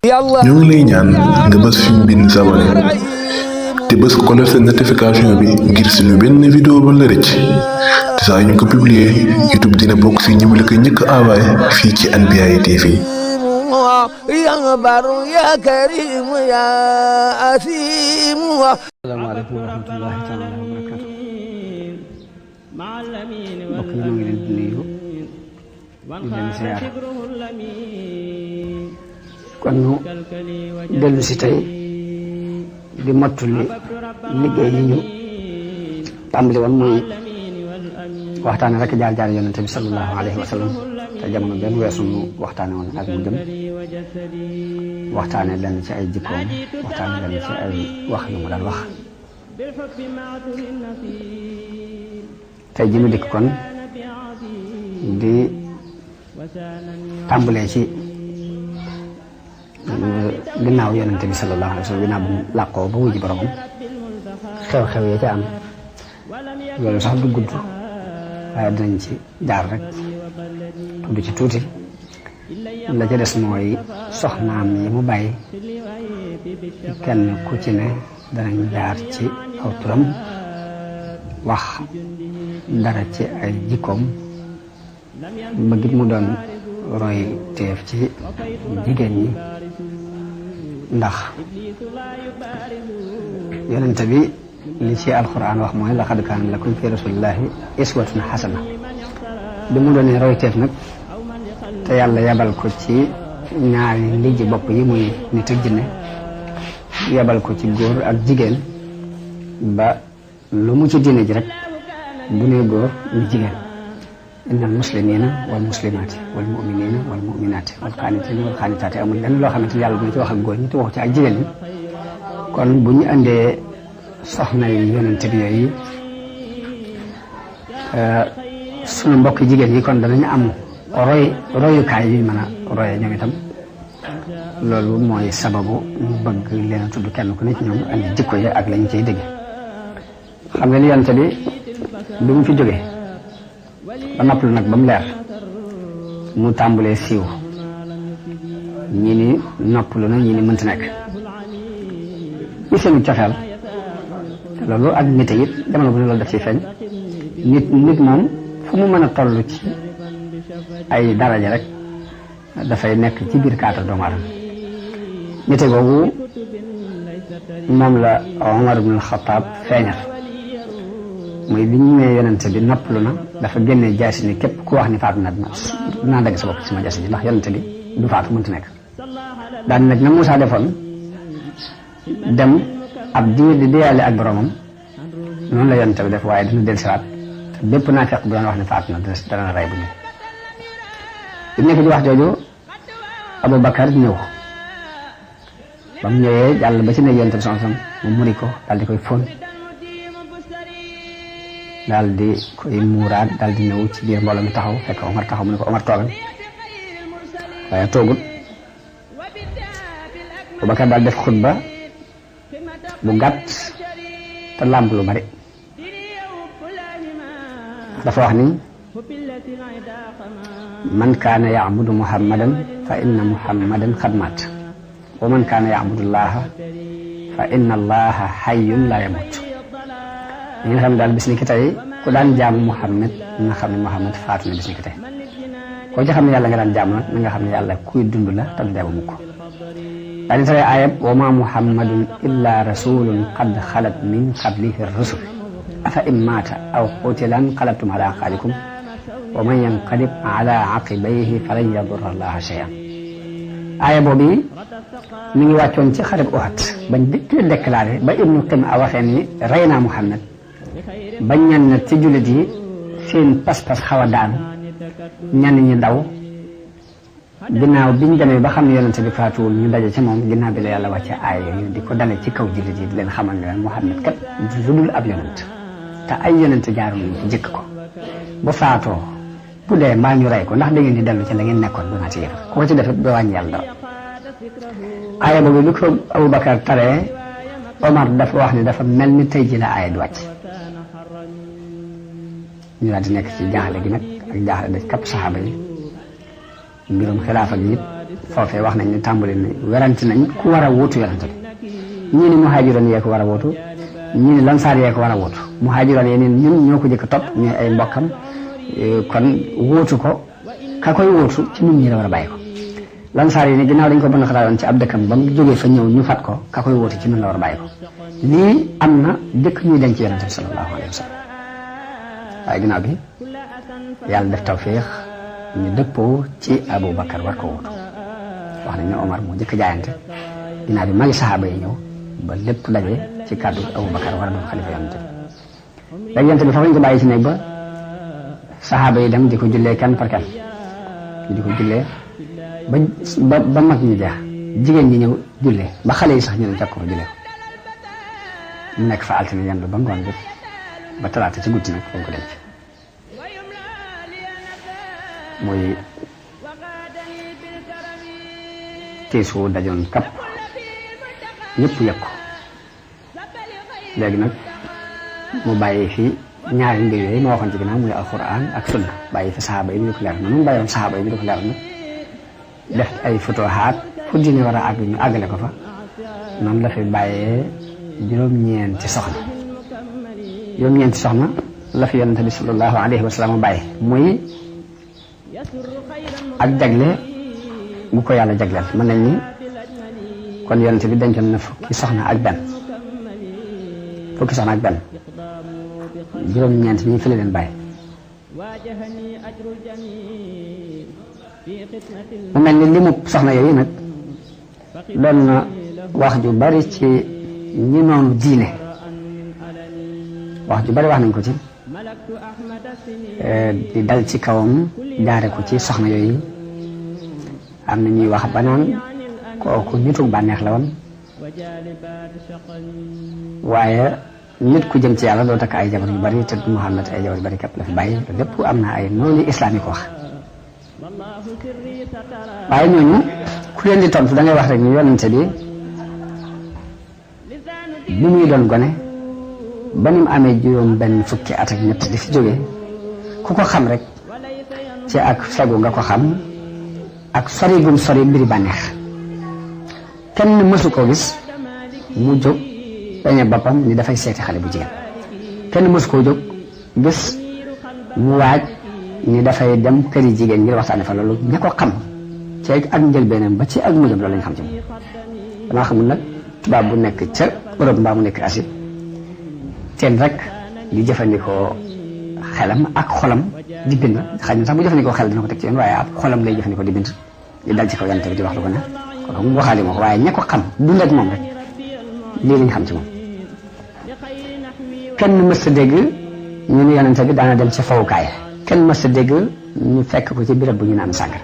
ñoo ngi lay ñaan nga bës fi mu bind s'abonné te bës ko def notification bi ngir suñu benn vidéo ba la rëcc te saa ñu ko publier YouTube dina bokk si ñi mu la ko njëkk envoyé fii ci Anbiyahi TV. يا بر يا كريم يا أثيم. السلام عليكم ورحمة الله تعالى وبركاته. mbokk yi maa ngi leen di nuyu di leen ziar kon ñu dellu si tey di mottali liggéey yi ñu tàmbali woon muy waxtaane rek jaar-jaar yonente bi sallallahu alayhi wa sallam te jamono benn weesu mu waxtaane woon ak mu jëm waxtaane lenn ci ay jikkoom waxtaane lenn ci ay wax yu mu daan wax tey ji ñu dikk kon di tàmbalee ci ginnaaw yonente bi sallallahu alayhi wa sallam ginnaaw bu mu làqoo ba wuji boromam xew-xew ya ca am loolu sax du gudd waaye dinañ ci jaar rek tudd ci tuuti la ca des mooy soxnaam yi mu bàyyi kenn ku ci ne danañ jaar ci aw turam wax dara ci ay jikkoom bëggit mu doon roy teef ci jigéen ñi ndax yonente bi li ci alquran wax mooy laqad kaana lakum fi rasulillahi iswatun xasana bi mu doonee roy teef nag te yàlla yabal ko ci ñaari liji bopp yi muy nit ak jinne yabal ko ci góor ak jigéen ba lu mu ci diine ji rek bu nee góor ni jigéen inna al muslimina wal muslimaati wal muminina wal muminaati wal qaanitina wal qaanitaati amul lenn loo xamante ni yàlla dina ci wax ak góor ñi te waxu ci ak jigéen ñi kon bu ñu andee soxna yi yonent bi yooyu sunu mbokk jigéen yi kon danañu am royukaay yi mën a roye ñoom itam loolu mooy sababu ñu bëgg leen a tudd kenn ku ne ci ñoom andi jikko yi ak lañu ciy dégg xam nga ni yonent bi bi mu fi jógee ba noppalu nag ba mu leer mu tàmbalee siiw ñii ni noppalu na ñii ni mënti nekk ci seenu cofeel te loolu ak nit it jamono bu ne loolu daf ciy feeñ nit moom fu mu mën a toll ci ay daraja rek dafay nekk ci biir kaata doomu aadama nite boobu moom la Omar ibn al-Khattab feeñal mooy bi ñu nee yonente bi noppalu na dafa génne jaasi ni képp ku wax ni faatu na dinaa dagg sa bopp sama jaasi ji ndax yonente bi du faatu mënti nekk daan nag na Moussa defoon dem ab diir di deyaale ak boromam noonu la yonente bi def waaye dina del siwaat te bépp naa fekk bu doon wax ne faatu na dana rey bu ñu bi nekk di wax jooju Aboubacar ñëw ba mu ñëwee jàll ba ci ne yonente bi son mu muri ko daal di koy fóon daal di koy muuraat daal di ñëw ci biir mbooloo mi taxaw fekk Omar taxaw mu ne ko Omar toogal waaye toogut Aboubacar daal def xutba bu gàtt te làmb lu bari dafa wax ni man kaana yacbudu muhammadan fa inna muhammadan qad maat wa man kaana yacbudu llaha fa inna allaha xayyun la yamut ñi nga xam ne daal bis ni ki tey ku daan jaamu Muhammad nga xam ne Muhammad faatu na bis ni ki tey koo ci xam ne yàlla nga daan jaamu nag na nga xam ne yàlla kuy dund la te du dee ba mukk daal di tere ayab wa ma muhammadun illa rasulun qad xalat min qablihi rusul afa in maata aw qutila inqalabtum ala aqabikum wa man yanqalib ala aqibayhi falan yadurra allaha shay'an aaya boobu mi ngi wàccoon ci xareb Uhud bañ dëkkee déclaré ba Ibnu Qim a waxee ni rey naa Muhammad ba ñenn ci jullit yi seen pas-pas xaw a daanu ñenn ñi daw ginnaaw biñ demee ba xam ne yonente bi faatuwul ñu daje ci moom ginnaaw bi la yàlla wàcce aaya yooyu di ko dale ci kaw jullit yi di leen xamal ne leen Muhammad kat lu dul ab yonent te ay yonent jaaroon nañ ci jëkk ko bu faatoo bu dee mbaa ñu rey ko ndax da ngeen di dellu ci la ngeen nekkoon du naa ci yëf ku ko ci defee ba wàññi yàlla dara aaya boobu bi ko Aboubacar taree Omar dafa wax ne dafa mel ni tey ji la aaya di wàcc ñu daal di nekk ci jaaxle gi nag ak jaaxle daj kapp saxaaba yi mbirum xilaaf ak nit foofee wax nañ ne tàmbali na werante nañ ku war a wuutu yonent bi ñii ni muhaajiroon yee ko war a wuutu ñii ni lansaar yee ko war a wuutu muhaajiroon yee ni ñun ñoo ko jëkk topp ñooy ay mbokkam kon wuutu ko ka koy wuutu ci ñun ñi la war a bàyyi ko lansaar yi ni ginnaaw dañ ko bëgg a xalaatoon ci ab dëkkam ba mu jógee fa ñëw ñu fat ko ka koy wuutu ci ñun la war a bàyyi ko lii am na jëkk ñuy denc yonent bi sallallahu alayhi wa sallam waaye ginnaaw bi yàlla def tawfiix ñu dëppoo ci Abu Bakar war ko wuutu wax nañ ne Omar moo jëkk jaayante ginnaaw bi magi saxaaba yi ñëw ba lépp daje ci kàddu Abu Bakar war a doon xalifa yonent bi léegi yonent bi foofu ñu ko bàyyi ci néeg ba saxaaba yi dem di ko jullee kenn par kenn di ko jullee ba mag ñu jeex jigéen ñi ñëw jullee ba xale yi sax ñu ne jàkk ko jullee ko mu nekk fa altine yendu ba ngoon bi ba talaata ci guddi nag dañ ko denc muy tiis wu dajoon kapp ñëpp yëg ko léegi nag mu bàyyi fi ñaari mbir yooyu ma waxoon ci ginnaaw muy alquran ak sunna bàyyi fi saxaaba yi ñu di ko leer na mu bàyyoon saxaaba yi ñu di ko leer na def ay futuhaat fu diine war a àgg ñu àggale ko fa noonu la fi bàyyee juróom-ñeenti soxna la fi yonente bi sallallahu alayhi wa sallam bàyyi muy ak jagle bu ko yàlla jagleel mën nañ ni kon yonente bi dencoon na fukki soxna ak benn juróom-ñeent bi ñu fi la leen bàyyi mu mel ni limu soxna yooyu nag doon na wax ju bari ci ñi noonu diine wax ju bari wax nañ ko ci di dal ci kawam jaare ko ci soxna yooyu am na ñuy wax ba naan kooku nitu bànneex la woon waaye nit ku jëm ci yàlla doo takk ay jabar yu bari te Muhammad ay jabar yu bari képp la fi bàyyi lépp am na ay noonu islamique wax waaye ñooñu ku leen di tontu da ngay wax rek ni yonente bi bi muy doon gone ba ni mu amee juróom benn fukki at ak ñett di fi jógee ku ko xam rek ci ak fegu nga ko xam ak sori gum sori mbiri bànneex kenn mësu koo gis mu jóg dañe boppam ni dafay seeti xale bu jigéen kenn mësu koo jóg gis mu waaj ni dafay dem këri jigéen ngir waxtaane fa loolu ña ko xam ci ak njëlbeenam ba ci ak mujjam loolu lañ xam ci moom damaa xamul nag tubaab bu nekk ca Europe mbaa mu nekk Asie teen rek di jëfandikoo xelam ak xolam di bind xëy na sax bu jëfandikoo xel dina ko teg ci yoon waaye ab xolam lay jëfandikoo di bind di dal ci kaw yonent bi di wax lu ko ne kon mu waxaale moo ko waaye ña ko xam dund ak moom rek lii lañ xam ci moom kenn mës a dégg ñu ne yonent bi daana dem ci fawukaay kenn mës a dégg ñu fekk ko ci béréb bu ñu naan sàngara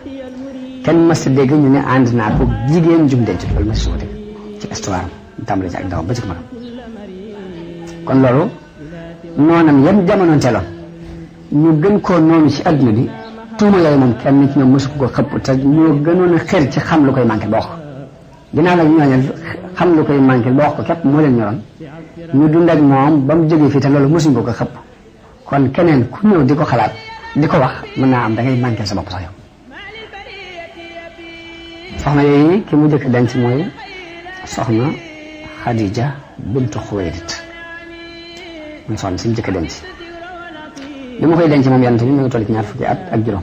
kenn mës a dégg ñu ne ànd naa ko jigéen jum denc loolu mës a dégg ci histoire am tàmbali ci ak ndawam ba ci magam kon loolu noonam yem jamonoon teeloon ñu gën koo noonu ci adduna bi tuuma yooyu moom kenn ci ñoom mësu ko xëpp te ñoo gënoon a xër ci xam lu koy manqué ba wax ko ginnaaw nag ñooñu xam lu koy manqué ba wax ko képp moo leen ñoroon ñu dund ak moom ba mu jógee fii te loolu mësuñ ko xëpp kon keneen ku ñëw di ko xalaat di ko wax mën naa am da ngay manqué sa bopp sax yow soxna yooyu ki mu jëkk denc mooy soxna Khadija bintu Xuwaylid muy soxna si mu jëkk denc li ma koy denc moom yonent bi mu ngi toll ci ñaar fukki at ak juróom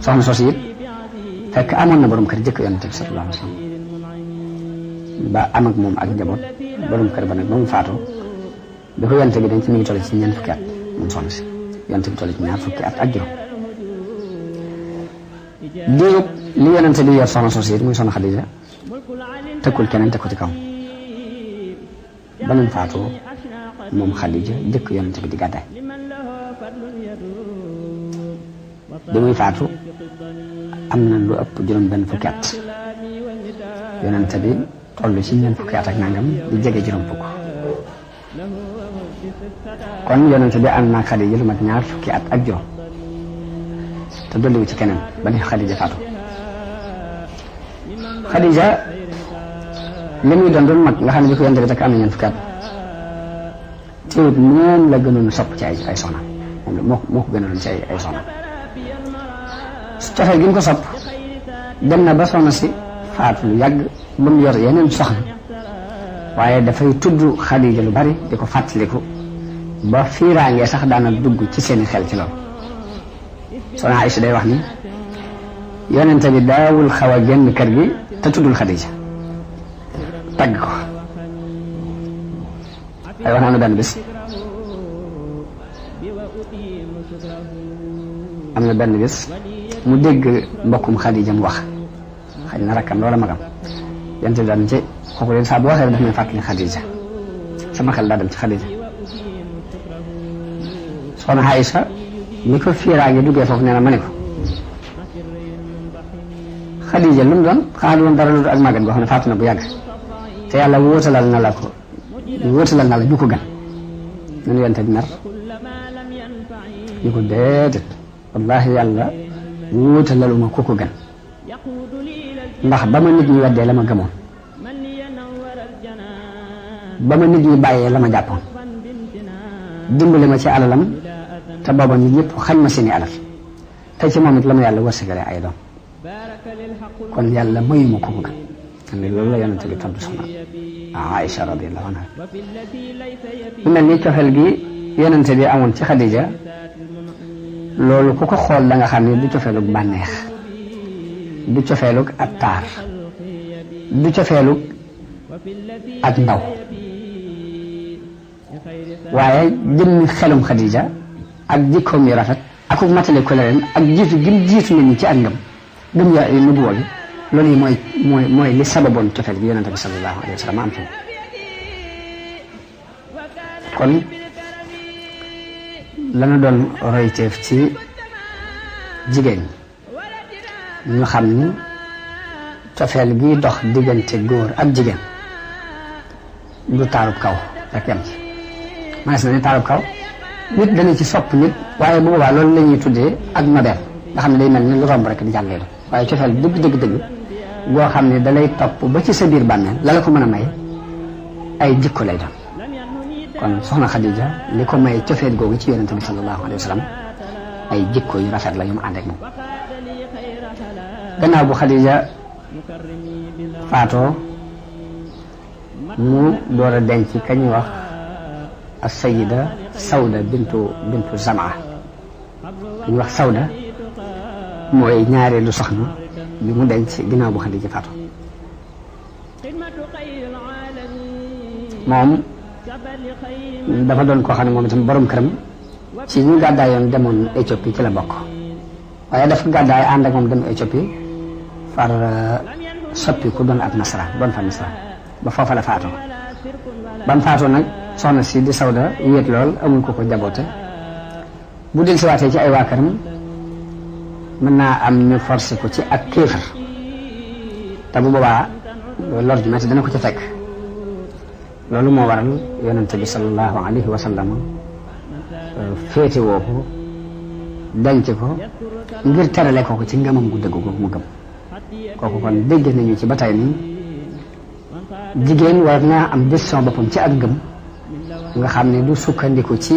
soxna soosu it fekk amoon na borom kër jëkk yonent bi sallallahu alayhi wa sallam ba am ak moom ak njaboot borom kër ba nag ba mu faatoo bi ko yonent bi denc mi ngi toll ci ñeent fukki at moom soxna si yonent bi toll ci ñaar fukki at ak juróom diirub li yonent bi yor soxna soosu it muy soxna Xadija tëkkul keneen teg ko ci kaw ba mu faatoo moom Xadija jëkk yonent bi di gàddaay bi muy faatu am na lu ëpp juróom benn fukki at yonent bi toll ci ñeent fukki at ak nangam di jege juróom fukk kon yonent bi am naa Xadija lu mat ñaar fukki at ak juróom te dolliwu ci keneen ba ni Xadija faatu Xadija li muy doon mag nga xam ne bi ko yonent bi takk am na ñeent fukki at teewut moom la gënoon a sopp ci ay soxna moom moo ko gënoon ci ay soxna cofeel gi mu ko sopp dem na ba soxna si faatu lu yàgg ba mu yor yeneen soxna waaye dafay tudd Xadija lu bari di ko fàttaliku ba fiiraangee sax daana dugg ci seeni xel ci loolu. soxna Aïcha day wax ni yonente bi daawul xaw a génn kër gi te tuddul Xadija tagg ko ay wax na am na benn bis mu dégg mbokkum Xadija mu wax xëy na rakkam loola magam yonente bi daan ci kooku leen saa bu waxee daf may fàttali Xadija sama xel daa dem ci Xadija. soxna Aïcha ni ko fiiraange duggee foofu nee na ma ne ko Xadija lu mu doon xanaa doon dara lu ak màggat goo xam ne faatu na bu yàgg te yàlla wóotalal na la ju ko gan ñun yonte bi mer ñu ko déedéet wallahi yàlla wóotalaluma ku ko gan ndax ba ma nit ñi weddee la ma gëmoon ba ma nit ñi bàyyee la ma jàppoon dimbali ma ci alalam te booba nit ñëpp xañ ma seeni alal te ci moom it la ma yàlla wërsëgale ay doom kon yàlla mayuma ko gan ne loolu la yonente bi tontu soxna Aïcha radiyallahu anha mu mel ni cofeel gi yonente bi amoon ci Xadija loolu ku ko xool da nga xam ne du cofeelug bànneex du cofeelug ak taar du cofeelug ak ndaw waaye jëmmi xelum Xadija ak jikkoom yu rafet ak matale ko leen ak jiitu gim jiitu nit ñi ci ak ngëm ya nubuwa bi loolu yi mooy li sababoon cofeel bi yonente bi sallallahu alayhi wa sallam am ci kon lana doon royteef ci jigéen ñu xam ni cofeel gi dox diggante góor ak jigéen du taarub kaw rek yam ci manes na ni taarub kaw nit dana ci sopp nit waaye bu boobaa loolu la ñuy tuddee ak nobel nga xam ne day mel ni lu romb rek di jàllee do waaye cofeel dëgg goo xam ne dalay topp ba ci sa biir bàmmeel la ko mën a may ay jikko lay doon kon soxna Xadija li ko may cofeel googu ci yonente bi sallallahu alayhi wa sallam ay jikko yu rafet la yu mu ànd ak moom gannaaw bu Xadija faatoo mu door a denc kañ wax as-sayyida Sawda bintu Zamaa ñu wax Sawda mooy ñaareelu soxna bi mu denc ginnaaw bu Xadija faatu moom dafa doon koo xam ne moom itam borom këram ci ñu gàddaayoon demoon Éthiopie ci la bokk waaye dafa gàddaay ànd ak moom dem Éthiopie far soppi ku doon ab nasaraan doon fa nasaraan ba foofa la faatoo ba mu faatoo nag soxna si di Sawda wéet lool amul ko jaboote bu del si waatee ci ay waa këram mën naa am ñu forcé ko ci ak kéefar te bu boobaa lor ju metti dana ko ci fekk loolu moo waral yonente bi sallallahu alayhi wa sallam féete woo ko denc ko ngir terale ko ci ngëmam gu dëgg googu mu gëm kooku kon dégg nañu ci ba tey ni jigéen war naa am décision boppam ci ak ngëm nga xam ne du sukkandiku ci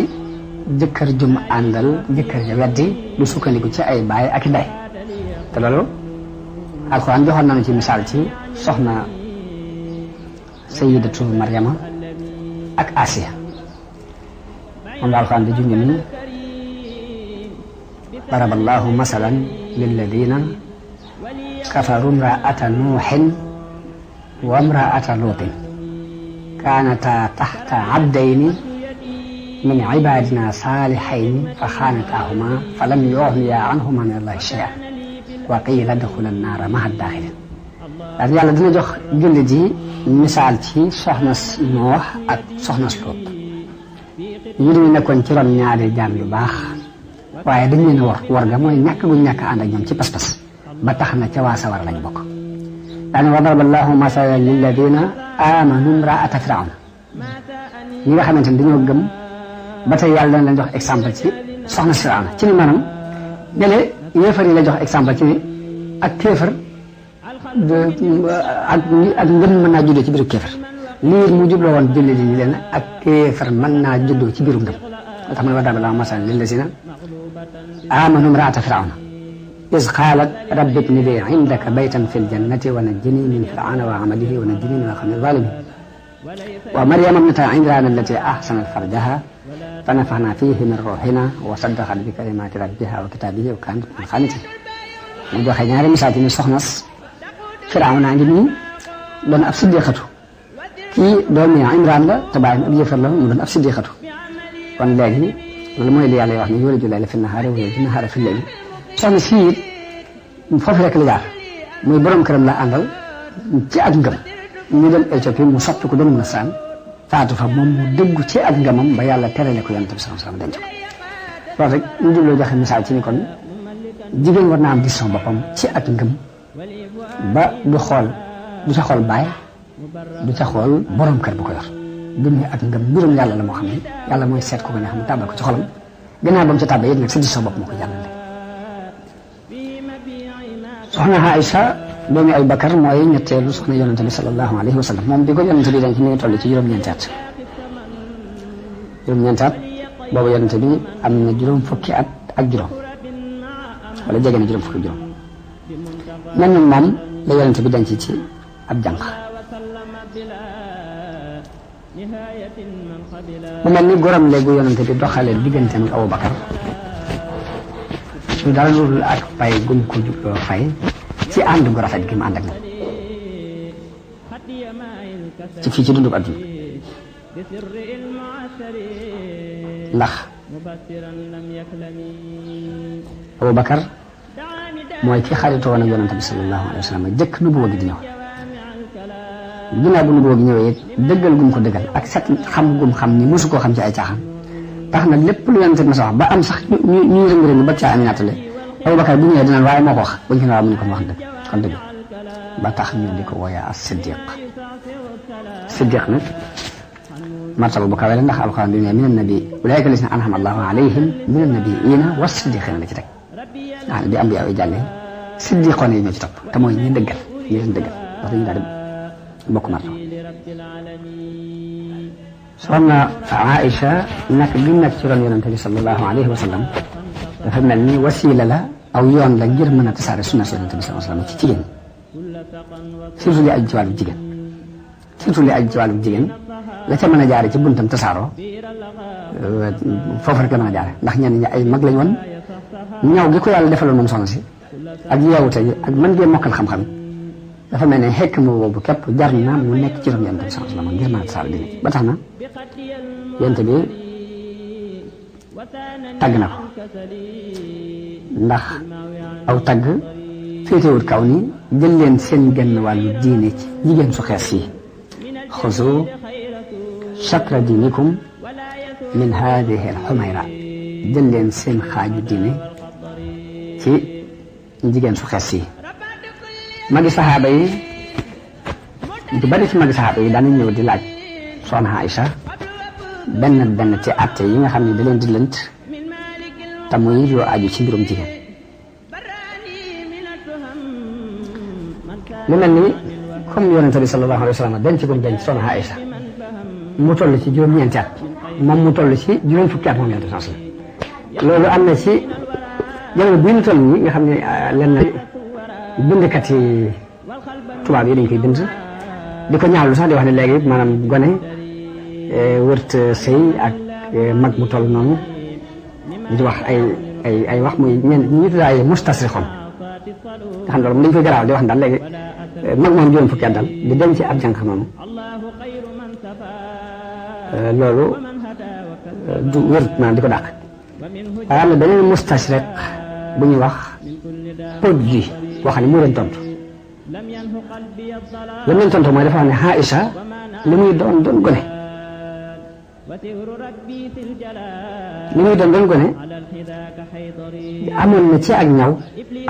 jëkkër jum àndal jëkkër ja weddi du sukkandiku ci ay baay ak i ndey te loolu alxuraan joxoon nañu ci misaal ci soxna sayidatu Maryama ak Asiya moom la alxuraan di junj ni daraballahu masalan lilladina kafaru imraata nuuhin wa imraata luutin kaanata taxta abdayni min ibadina saalihayni fa xaanataahuma fa lam yuxniya anhuma min allahi shay'an wa qiila adxula annaara ma'a daaxilin daal yàlla dina jox jullit yi misaal ci soxna Noox ak soxna Luut ñu dañu nekkoon ci ron ñaari jaam yu baax waaye dañ leen a war ga mooy ñàkk guñ ñàkk ànd ak ñoom ci pas-pas ba tax na ca waa sawar lañ bokk daane wa daraba allahu masalan lilladina amanu imraata firawna ñi nga xamante ne dañoo gëm ba tey yàlla dana leen jox exemple ci soxna firawna ci ni maanaam jële yéefar yi la jox exemple ci ni ak kéefar ak ngëm mën naa juddoo ci biiru kéefar liir mu jubloo woon julli di ñu leen ak kéefar mën naa juddoo ci biiru ngëm moo tax ma ne wa daraba allahu masalan lilladina amanu imraata firawna iz qaalat rabbi ibni li indaka baytan fi ljannati wa najjini min fir'auna wa amalihi wa najjini min alqawmi zalimin wa maryama ibnata imrana allati ahsanat farjaha fa nafaxna fihi min ruuxina wa saddaqat bi kalimati rabbiha wa kitaabihi wa kaanat min qaanitin mu joxe ñaari misaal ci ni soxnas Firawna ngi nii doon ab siddiqatu kii doomi Imraan la te baayam ab yëfar la mu doon ab siddiqatu kon léegi loolu mooy li yàlla wax ni yuuliju layla fi nahaari wa yuuliju nahaara fi layli soxna si it foofu rek la jaar muy borom këram la àndal ci ak ngëm ñu dem Éthiopie mu soppi ko doon nasaan faatu fa moom mu dëggu ci ak ngëmam ba yàlla terale ko Yonent bi sallallahu alayhi wa sallam denc ko loolu rek ñu jubloo joxe misaal ci ni kon jigéen war naa am décision boppam ci ak ngëm ba du ca xool baay du ca xool borom kër bu ko yor du ñu ak ngëm mbirum yàlla la moo xam ne yàlla mooy seet ko nga xam ne tàbbal ko ci xolam gannaaw ba mu ca tàbbee it nag sa décision bopp moo ko jàllale. soxna Aïcha doomi Abu Bakar mooy ñetteelu soxna yonente bi sallallahu alayhi wa sallam moom bi ko yonente bi denc mi ngi toll ci juróom-ñeenti at boobu yonente bi am na juróom fukki at ak juróom wala jege na juróom fukki juróom mel ni moom la yonente bi denc ci ab jànq mu mel ni goram léegi yonente bi doxalee digganteem ak Abu Bakar su dara loolu ak fay gum ko jubloo fay ci ànd gu rafet gi mu ànd ak moom ci fii ci dundub adduna ndax Abu Bakar mooy ki xaritoo woon ak yonente bi sallallahu alayhi wa sallam jëkk nubuwa gi di ñëw ginnaaw bu nubuwa gi ñëwee it dëggal gum ko dëggal ak set xam gum xam ni mosu koo xam ci ay caaxaan tax na lépp lu yonente bi ma sa wax ba am sax ñuy rëng-rëng ba caa Aminata le Abu Bakar bu ñëwee dinaan waaye moo ko wax buñ ko ne waaw mu ne kon wax dëgg kon dëgg ba tax ñu di ko wooyee as siddiq nag martaba bu kawe la ndax alxuraan bi ne min annabi ulaa'ika llaziina an'ama allahu alayhim min annabiyyiina wa siddiqiina la ci teg nga xam ne bi am bi ay jàllee siddiqoon yi ñoo ci topp te mooy ñi dëggal ñi leen dëggal wax dañu daal di bokk martaba soxna Aïcha nag bi nekk ci ron yonente bi sallallahu alayhi wa sallam dafa mel ni wasiila la aw yoon la ngir mën a tasaare sunna si yonente bi sallallahu alayhi wa sallam ci jigéen surtout li aju ci wàllu jigéen surtout li aju ci wàllu jigéen la ca mën a jaare ci buntam tasaaroo foofu rek la mën a jaare ndax ñenn ñi ay mag lañ woon ñaw gi ko yàlla defaloon moom soxna si ak yeewute yi ak mën ngeen mokkal xam-xam dafa mel ne xekk ma boobu képp jar na mu nekk ci ron yonente bi sallallahu alayhi wa sallam ngir mën a tasaare diine ba tax na yonente bi tagg na ko ndax aw tagg féetewut kaw ni jël leen seen genn wàllu diine ci jigéen su xees yi xuzu chatra dinikum min hadihi al xumayra jël leen seen xaaju diine ci jigéen su xees yi magi saxaaba yi di bari ci magi saxaaba yi daanañ ñëw di laaj soxna Aïcha benn ci atte yi nga xam ne da leen di lënt te muy lu aju ci mbirum jigéen lu mel ni comme yonente bi sallallahu alayhi wa sallam denc gum denc soxna Aïcha mu toll ci juróom-ñeenti at moom mu toll ci juróom fukki at moom yonente bi loolu am na ci jamono bii ñu toll nii nga xam ne lenn bindkat yi tubaab yi dañ koy bind di ko ñaawlu sax di wax ne léegi maanaam gone wërt sëy ak mag bu toll noonu di wax ay wax muy ñenn ñi tudd ay mustasrixoon nga xam ne loolu dañ koy garaaw di wax daal léegi mag moom juróom fukki at daal di dem ci ab jànq noonu loolu du wër maanaam di ko dàq waaye am na beneen mustasriq bu ñuy wax Poddi boo xam ne moo leen tontu li mu leen tontu mooy dafa wax ne Aïcha li muy doon gone amoon na ci ak ñaw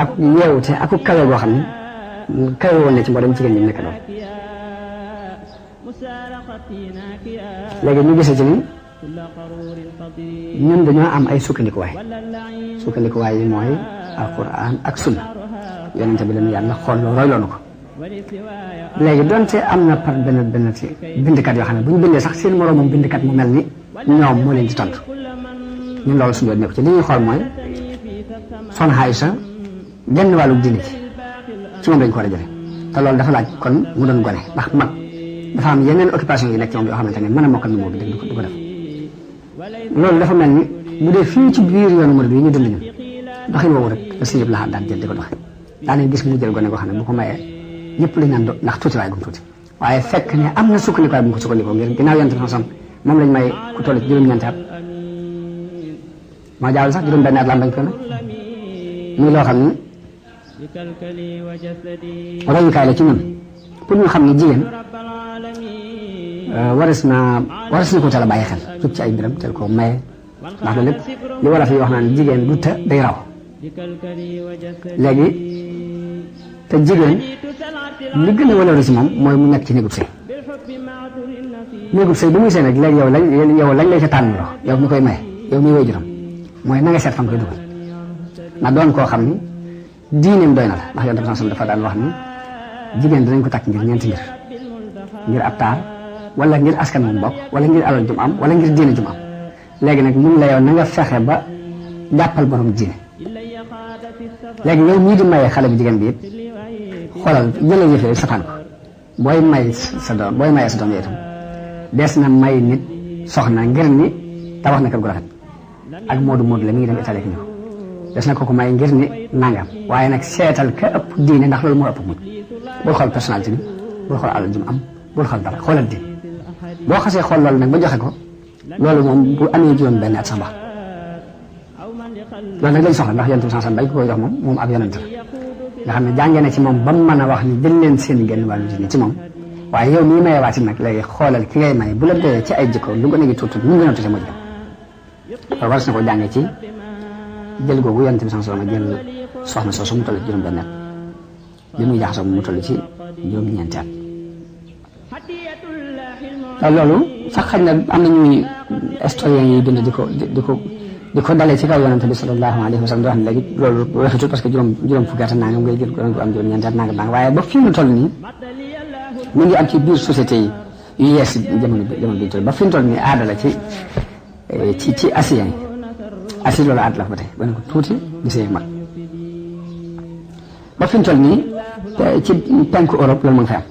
ak yeewute ak ku kawe boo xam ne kawe woon na ci mboolem jigéen ñi nekk doon léegi ñu gisee ci ni ñun dañoo am ay sukkandikuwaay yi mooy alquran ak sunna yonente bi leen yàlla xool loo roy loonu ko léegi donte am na par benn ci bindkat yoo xam ne bu ñu bindee sax seen moroomam bindkat mu mel ni ñoom moo leen di tontu ñun loolu suñu yoon nekk ci li ñuy xool mooy soxna Aïcha genn wàllu diine ci moom lañ ko war a jële te loolu dafa laaj kon mu doon gone ndax mag dafa am yeneen occupation yi nekk ci moom yoo xamante ne mën a mokkal nu moo bi du ko def loolu dafa mel ni bu dee fii ci biir yoonu murid yi ñu dund ñun doxin woowu rek la si yëpp la daan jël di ko doxe daanañ gis mu jël gone goo xam ne bu ko mayee ñëpp lañ naan ndax tuuti waaye gum tuuti waaye fekk ne am na sukkandikuwaay bu mu ko sukkandikoo ngir ginnaaw yonent bi moom lañ may ku toll ci juróom-ñeenti at moo jaawal sax juróom-benn at la am bañ ko ne muy loo xam ni royukaay la ci ñun pour ñu xam ne jigéen waras na ko teel a bàyyi xel sut ci ay mbiram teel ko maye ndax loolu lépp li wala fi wax naan jigéen du te day raw léegi te jigéen li gën a wala si moom mooy mu nekk ci néegub sëy bu muy sëy nag léegi yow lañ lay ca tànn loo yow mi koy maye yow mi woy juróom mooy na nga seet fan koy dugal na doon koo xam ni diineem doy na la ndax yonent bi sallallahu alayhi wasallam dafa daan wax ni jigéen dinañ ko takk ngir ñeenti ngir ab taar wala ngir askan mu bokk wala ngir alal jum am wala ngir diine jum am léegi nag mun la yow na nga fexe ba jàppal borom diine léegi yow mii di maye xale bu jigéen bi it xoolal jëlal yëf yooyu safaan ko booy mayee sa doom yooyu itam des na may nit soxna ngir ni tabax na kër gu rafet ak moodu la mi ngi dem Italie ñëw des na ko may ngir ni nangam waaye nag seetal ka ëpp diine ndax loolu moo ëpp mujj bul xool personnalité bi bul xool alal jum am bul xool dara xoolal diine boo xasee xool loolu nag ba joxe ko loolu moom bu amee juróom benn at sax baax loolu nag lañ soxla ndax yonent bi sallallahu alayhi wasallam bañ ko koy jox moom ab yonent la nga xam ne jàngee na ci moom ba mu mën a wax ni jël leen seen genn wàllu diine ci moom waaye yow mii maye waati nag léegi xoolal ki ngay maye bu la doyee ci ay jikko lu gën a gi tuut mu gën a tuuti mujj loolu war na ko jàngee ci jël googu yonent bi sallallahu alayhi wasallam jël soxna soosu mu toll juróom benn at bi muy jaxasoo mu toll ci juróom-ñeenti at loolu sax xëy na am na ñuy historien yi bind di ko dalee ci kaw yonent bi sallallahu alayhi wa sallam di wax ne léegi loolu waxatul parce que juróom fukki at nangam ngay jël ko am juróom-ñeenti at nangam waaye ba fii mu toll nii mu ngi am ci biir société yi yu yees jamono bi toll ba fi mu toll nii aada la ci asien yi asi loolu aada la fa ba tey ba ne ko tuuti gisee mag ba fi mu toll nii ci penku Europe loolu mu ngi fi am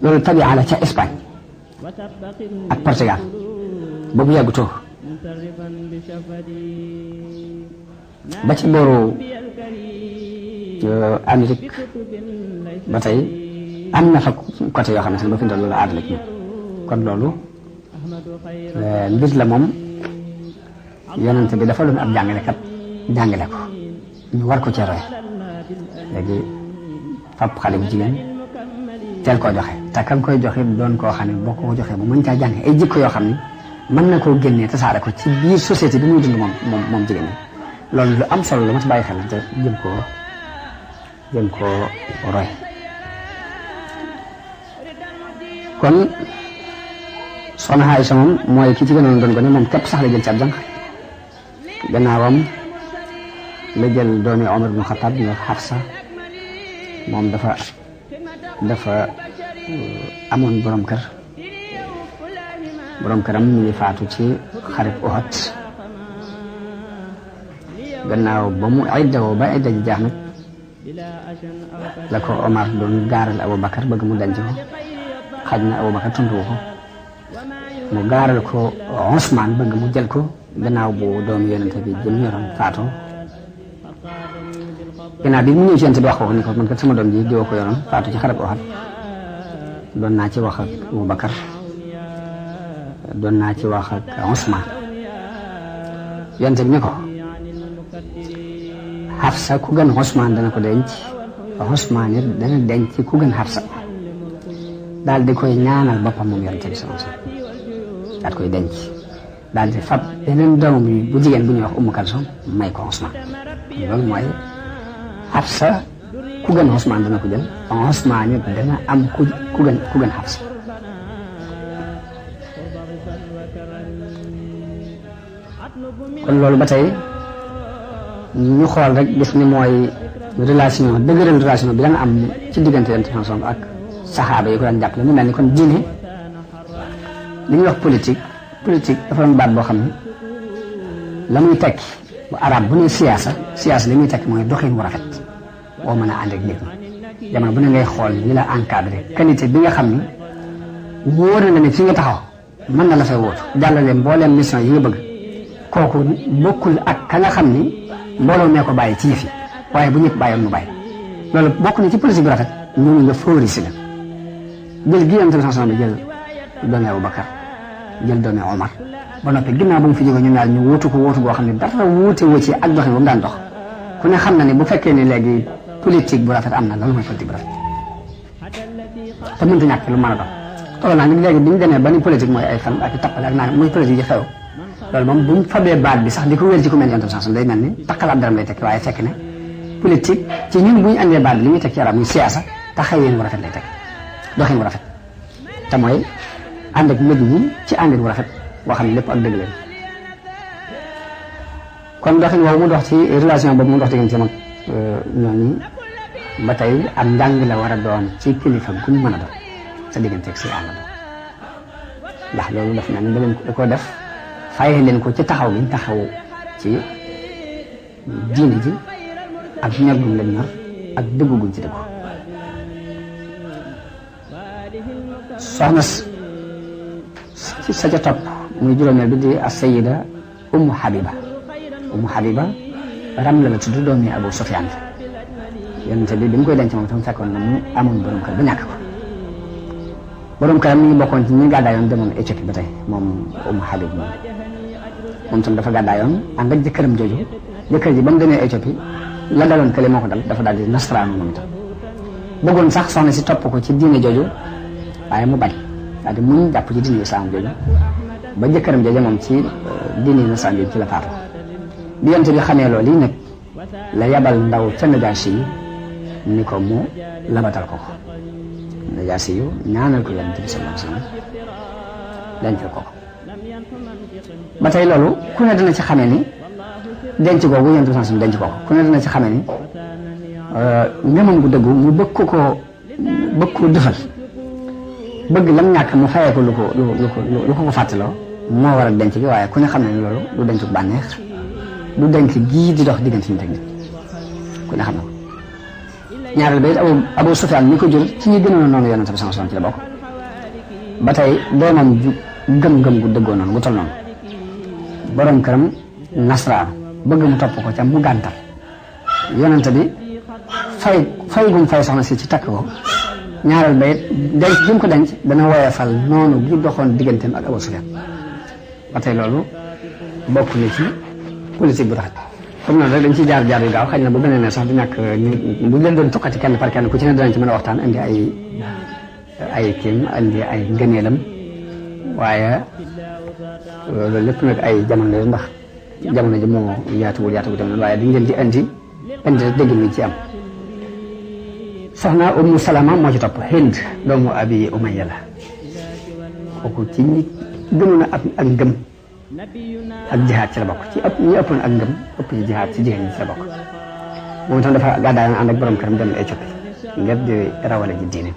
loolu tabia la ca Espagne ak Portugal boobu yàggutoo ba ci booru Amérique ba tey am na fa côté yoo xamante ne ba fi mu toll loolu aada la ci ñoom kon loolu mbir la moom yonent bi dafa doon ab jàngalekat jàngale ko ñu war ko cee roy léegi fab xale bu jigéen teel koo joxe te kan koy joxe doon koo xam ne boo ko joxee bu mën caa jàng ay jikko yoo xam ne mën na koo génnee tasaare ko ci biir société bi muy dund moom jigéen ñi loolu lu am solo lu ma ci bàyyi xel te jëm koo roy kon soxna Aysa moom mooy ki ci gënoon doon gone moom képp sax la jël ci ab jànq gannaawam la jël doomi Omar ibn Khattab ñu wax Hafsa moom dafa amoon borom këram ñu ngi faatu ci xareb Uhud gannaaw ba mu iddawoo ba idda ji jaax nag la ko Omar doon gaaral Aboubacar bëgg mu denc ko xaj na Aboubacar tuntuwu ko mu gaaral ko Ousmane bëgg mu jël ko gannaaw bu doomu yonente bi jëm yoroon faatoo gannaaw bi mu ñëw ci yonente bi wax ko ni ko man kat sama doom ji diwa ko yoroon faatu ci xareb Uhud doon naa ci wax ak Aboubacar doon naa ci wax ak Ousmane yonente bi ne ko Hafsa ku gën Ousmane dana ko denc Ousmane it dana denc ku gën Hafsa daal di koy ñaanal boppam moom yonente bi sallallahu alayhi wasallam daal koy denc daal di fab beneen doomam bu jigéen bu ñuy wax Umm Kalsum may ko Ousmane loolu mooy Hafsa ku gën Ousmane dana ko jël Ousmane it dana am ku gën Hafsa kon loolu ba tey ñu xool rek gis ni mooy dëgëral relation bi dana am ci diggante yonent bi ak saxaaba yi ko daan jàppale ñu mel ni kon diine li ñuy wax politique dafa doon baat boo xam ne la muy tekki bu arab bu ne siyaasa li muy tekk mooy doxin wu rafet boo mën a ànd ak nit ñi jamono bu ne ngay xool ñi la encadré qualité bi nga xam ni wóor na ne fi nga taxaw mën na la fay wóotu jàllale mbooleem mission yi nga bëgg kooku bokkul ak ka nga xam ni mbooloo mee ko bàyyi ci yëf yi waaye bu ñëpp bàyyoon mu bàyyi loolu bokk na ci politique bu rafet ñooñu nga favoriser la jël gi am tamit sanction bi jël doomi Aboubacar jël doomi Omar ba noppi ginnaaw ba mu fi jóge ñu ñaar ñu wóotu ko wóotu boo xam ne dara wuute wu ci ak doxin ba mu daan dox ku ne xam na ne bu fekkee ne léegi politique bu rafet am na loolu mooy politique bu rafet te mënta ñàkk lu mën a doon tolloo naa ni léegi bi ñu demee ba ni politique mooy ay fan ak i tappale ak naa muy politique yi xew loolu moom bu ñu fabee baat bi sax di ko wér ci ku mel ni yonent sanction day mel ni takkalaat daram lay tekki waaye fekk ne politique ci ñun bu ñu andee baat bi li muy tekki arab muy siyaasa taxawin bu rafet lay tekki doxin bu rafet te mooy ànd ak nit ñi ci àndin bu rafet boo xam ne lépp ak dëgg leen kon doxin woowu mu dox ci relation boobu mu dox diggante mag ñooñu ba tey am njàng la war a doon ci kilifa guñ mën a doon sa diggante ak si àll doon ndax loolu daf na ni da ko def fayee leen ko ci taxaw gi taxaw ci diine ji ak ñor guñ leen ñor ak dëggu guñ ci dëggu soxna si sa ca topp muy juróomeel bi di as-sayyida Ummu Habiba Ramla la tudd doomi Abu Sufyaan yonent bi bi mu koy denc moom tam fekkoon na mu amoon borom kër ba ñàkk ko borom këram mi ngi bokkoon ci ñi gàddaayoon demoon Éthiopie ba tey moom Ummu Habib moom tam dafa gàddaayoon ànd ak jëkkëram jooju jëkkër ji ba mu demee Éthiopie la daloon kële moo ko dal dafa daal di nasaraanu moom itam bëggoon sax soxna si topp ko ci diine jooju waaye mu bañ daal di muñ jàpp ci diine islam jooju ba jëkkëram jooju moom ci diine nasaraan jooju ci la faatu bi yonent bi xamee loolu yi nag la yabal ndaw ca Najaasi yi ni ko mu labatal ko Najaasi yu ñaanal ko yonent bi sallallahu alayhi wasallam dencal ko ba tey loolu ku ne dina ci xamee ni denc googu yonent bi sallallahu alayhi wasallam denc ko ku ne dina ci xamee ni ngëmam gu dëggu mu bëgg ko defal bëgg lam ñàkk mu fayee ko lu ko fàttaloo moo war a denc gi waaye ku ne xam ne ni loolu du denc bànneex du denc gii di dox diggante nit ak nit ku ne xam na ko ñaareel ba it Abu Sufyaan mi ko jur ci ñi gënoon noonu yonent bi sallallahu alayhi wasallam ci la bokk ba tey doomam ju gëm-gëm gu dëggoo noonu gu tol noonu borom këram nasraan bëgg mu topp ko ca mu gàntal yonent bi fay gum fay soxna si ci takk ko ñaareel ba it denc gi mu ko denc dana woyofal noonu gi doxoon digganteem ak Abu Sufyaan ba tey loolu bokk na ci politique bu rafet comme noonu rek dañ ciy jaar yu gaaw xëy na bu beneen ne sax du ñàkk bu leen doon tukkati kenn par kenn ku ci ne danañ ci mën a waxtaan indi ay kiim indi ay ngëneelam waaye loolu lépp nag ay jamono la ndax jamono ji moo yaatuwul tamit waaye dañ leen di indi rek dégg mi ci am soxna Ummu Salama moo ci topp Hind doomu Abi Umayya la kooku ci ñi gënoon a ak ngëm ak jihaad ci la bokk ci ñi ëppoon ak ngëm ëpp ci jihaad ci jigéen ñi ci la bokk moom itam dafa gàddaayoon ànd ak borom këram dem Éthiopie ngir di rawale ji diine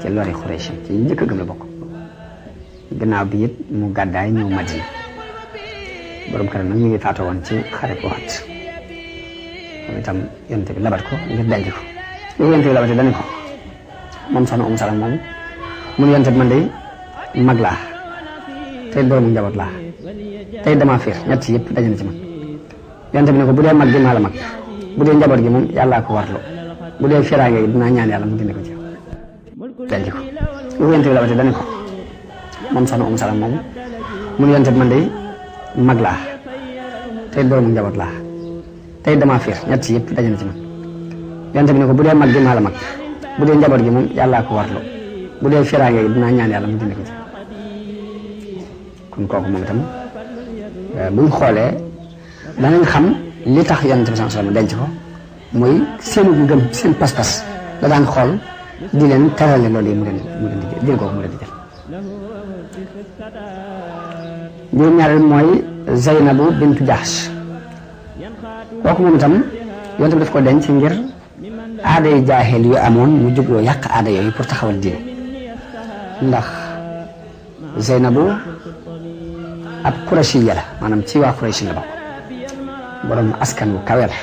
ci lori Xuraysh ci njëkk a gëm la bokk gannaaw bi it mu gàddaay ñëw Madina borom këram nag ñu ngi faatoo woon ci xare Uhud moom itam yonent bi labat ko ngir denc ko yow yonent bi labate dani ko moom soxna Ummu Salama moom mun yonent bi man de mag laa tey doomu njaboot laa tey damaa fiir ñett yëpp daje na ci man yonent bi ne ko bu dee mag gi maa la mag bu dee njaboot gi moom yàllaa ko warlu bu dee fiiraange gi dinaa ñaan yàlla mu dindi ko ci denc ko yow yonent bi labate dani ko moom soxna Ummu Salama moom mun yonent bi man de mag laa tey doomu njaboot laa tey damaa fiir ñett yëpp daje na ci man yonent bi ne ko bu dee mag gi maa la mag bu dee njaboot gi moom yàllaa ko warlu bu dee fiiraange gi dinaa ñaan yàlla mu dindi ko ci kon kooku moom itam buñ xoolee danañ xam li tax yonent bi sallallahu alayhi wasallam denc ko muy seenu ngëm seen pas-pas la daan xool di leen terale loolu yi mu leen di jël kooku mu leen di jël juróom-ñaareel mooy Zeynabu bintu Jahsh kooku moom itam yonent bi daf ko denc ngir aada yu jaahil yu amoon mu jubloo yàq aada yooyu pour taxawal diine ndax Zeynabu ab Qurayshi la maanaam ci waa Qurayshi la bokk borom askan wu kawe la